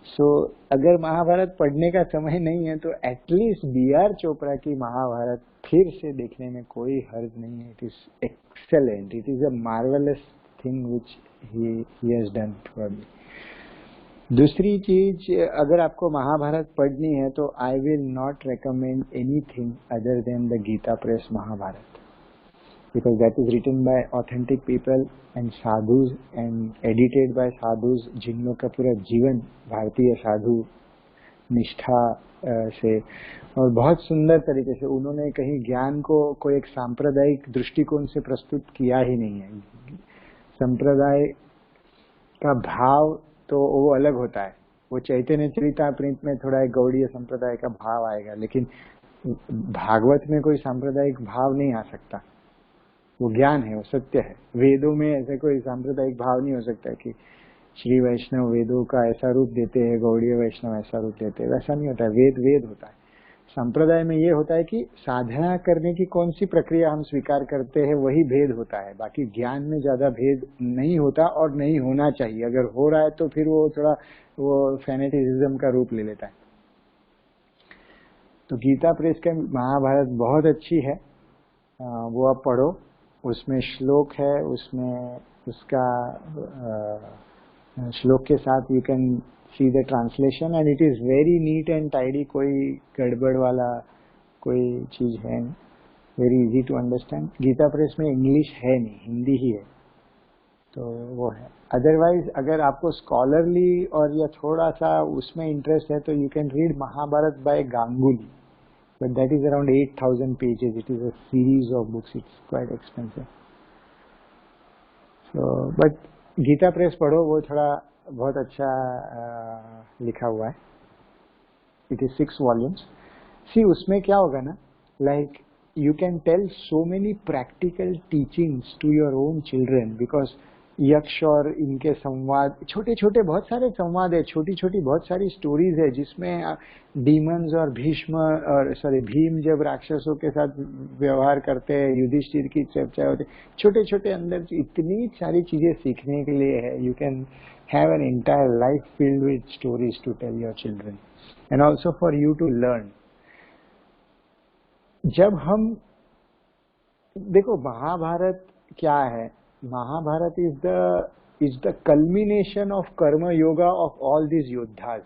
सो अगर महाभारत पढ़ने का समय नहीं है तो एटलीस्ट बी.आर. चोपड़ा की महाभारत फिर से देखने में कोई हर्ज नहीं है. It is excellent, it is a marvellous thing which he has done for me. दूसरी चीज, अगर आपको महाभारत पढ़नी है तो I will not recommend anything other than the Gita Press Mahabharata, because that is written by authentic people and sadhus and edited by sadhus जिन लोग का पूरा जीवन भारतीय साधु निष्ठा से और बहुत सुंदर तरीके से, उन्होंने कहीं ज्ञान को कोई एक सांप्रदायिक दृष्टिकोण से प्रस्तुत किया ही नहीं है. संप्रदाय का भाव तो वो अलग होता है, वो चैतन्य चरितामृत में थोड़ा एक गौड़ीय संप्रदाय का भाव आएगा, लेकिन भागवत में कोई सांप्रदायिक भाव नहीं आ सकता. वो ज्ञान है, वो सत्य है. वेदों में ऐसे कोई सांप्रदायिक भाव नहीं हो सकता कि श्री वैष्णव वेदों का ऐसा रूप देते हैं, गौड़ीय वैष्णव ऐसा रूप देते हैं, वैसा नहीं होता है. वेद होता है. संप्रदाय में ये होता है कि साधना करने की कौन सी प्रक्रिया हम स्वीकार करते हैं वही भेद होता है, बाकी ज्ञान में ज्यादा भेद नहीं होता और नहीं होना चाहिए। अगर हो रहा है तो फिर वो थोड़ा वो फैनेटिज्म का रूप ले लेता है। तो गीता प्रेस का महाभारत बहुत अच्छी है, वो आप पढ़ो, उसमें श्लोक है, उसमें उसका श्लोक के साथ you can see the translation and it is very neat and tidy, कोई गड़बड़ वाला कोई चीज है नहीं, very easy to understand. Gita Press में इंग्लिश है नहीं, हिंदी ही है, तो वो है। अदरवाइज अगर आपको स्कॉलरली और या थोड़ा सा उसमें इंटरेस्ट है तो you can read Mahabharata by Ganguli, but that is around 8,000 pages. It is a series of books. It's quite expensive. So, but Gita Press पढ़ो, वो थोड़ा बहुत अच्छा लिखा हुआ है। It is 6 volumes. See, उसमें क्या होगा ना, like you can tell so many practical teachings to your own children because यक्ष और इनके संवाद, छोटे छोटे बहुत सारे संवाद है, छोटी छोटी बहुत सारी स्टोरीज है जिसमें डीमंस और भीम जब राक्षसों के साथ व्यवहार करते हैं, युधिष्ठिर की चर्चा होती है, छोटे छोटे अंदर इतनी सारी चीजें सीखने के लिए है। You can have an entire life filled with stories to tell your children and also for you to learn. जब हम देखो महाभारत क्या है, Mahabharat is the culmination of कर्म योगा of all these योद्धास।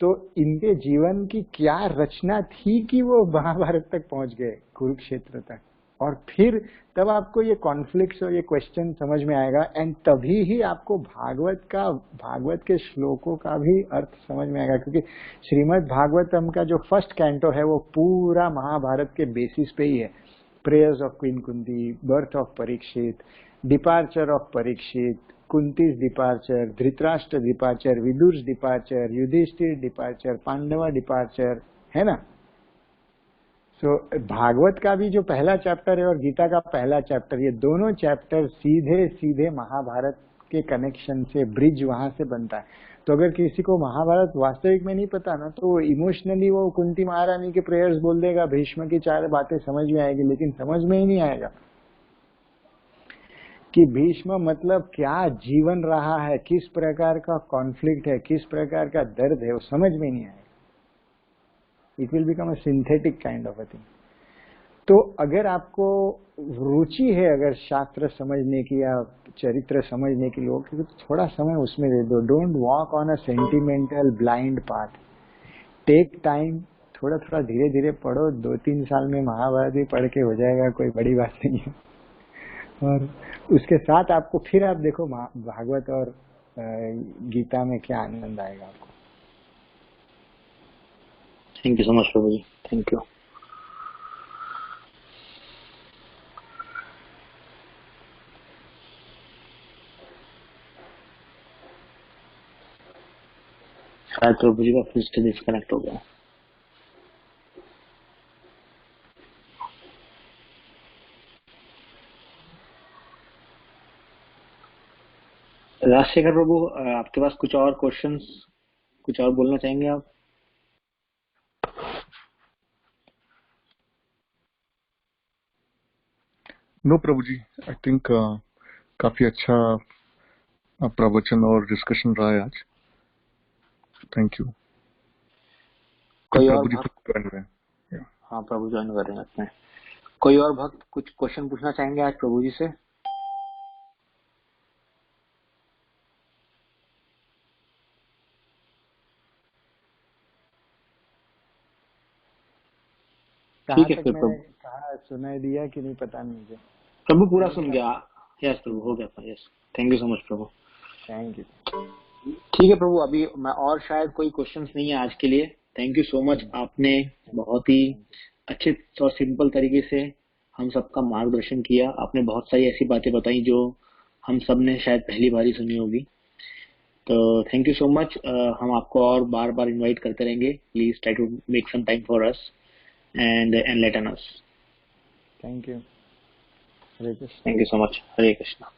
तो इनके जीवन की क्या रचना थी कि वो महाभारत तक पहुंच गए, कुरुक्षेत्र तक, और फिर तब आपको ये कॉन्फ्लिक्ट्स और ये क्वेश्चन समझ में आएगा एंड तभी ही आपको भागवत के श्लोकों का भी अर्थ समझ में आएगा। क्योंकि श्रीमद् भागवतम का जो फर्स्ट कैंटो है वो पूरा महाभारत के बेसिस पे ही है। Prayers of queen Kunti, birth of Parikshit, departure of Parikshit, Kunti's departure, Dhritarashtra departure, Vidura departure, Yudhishthira departure, Pandava departure, है ना। सो भागवत का भी जो पहला चैप्टर है और गीता का पहला चैप्टर, ये दोनों चैप्टर सीधे सीधे महाभारत के कनेक्शन से, ब्रिज वहां से बनता है। तो अगर किसी को महाभारत वास्तविक में नहीं पता ना, तो इमोशनली वो कुंती महारानी के प्रेयर्स बोल देगा, भीष्म की 4 बातें समझ में आएगी, लेकिन समझ में ही नहीं आएगा कि भीष्म मतलब क्या जीवन रहा है, किस प्रकार का कॉन्फ्लिक्ट है, किस प्रकार का दर्द है, वो समझ में नहीं आएगा। It will become a synthetic kind of a thing. तो अगर आपको रुचि है अगर शास्त्र समझने की या चरित्र समझने की, लोग तो थोड़ा समय उसमें दे दो। Don't walk on a sentimental blind path, take time, थोड़ा थोड़ा धीरे धीरे पढ़ो। 2-3 साल में महाभारत भी पढ़ के हो जाएगा, कोई बड़ी बात नहीं है। और उसके साथ आपको फिर आप देखो भागवत और गीता में क्या आनंद आएगा आपको।
Thank you so much Prabhu ji, thank you. शायद प्रभु जी का फिर से डिस्कनेक्ट हो गया। राजशेखर प्रभु, आपके पास कुछ और क्वेश्चंस, कुछ और बोलना चाहेंगे आप?
No Prabhu ji, I think काफी अच्छा प्रवचन और डिस्कशन रहा है आज। Thank you.
कोई और
प्रभु जी
भक्त?
ज्वाइन कर रहे हैं।
हाँ प्रभु ज्वाइन कर रहे हैं अपने। कोई और भक्त कुछ क्वेश्चन पूछना चाहेंगे आज प्रभु जी से?
कहाँ
ठीक है
तक
फिर
मैंने
प्रभु।
कहा सुनाई दिया कि नहीं पता नहीं मुझे।
प्रभु पूरा सुन गया। यस प्रभु, हो गया था। Yes, thank you so much Prabhu.
Thank you.
ठीक है प्रभु, अभी मैं और शायद कोई क्वेश्चंस नहीं है आज के लिए। थैंक यू सो मच, आपने बहुत ही अच्छे और सिंपल तरीके से हम सबका मार्गदर्शन किया। आपने बहुत सारी ऐसी बातें बताई जो हम सब ने शायद पहली बार ही सुनी होगी। तो थैंक यू सो मच। हम आपको और बार बार इनवाइट करते रहेंगे। Please try to make some time for us and enlighten us.
Thank you. Hare Krishna.
Thank you so much. Hare Krishna.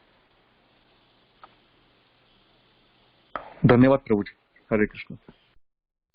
धन्यवाद प्रभु जी। हरे कृष्ण।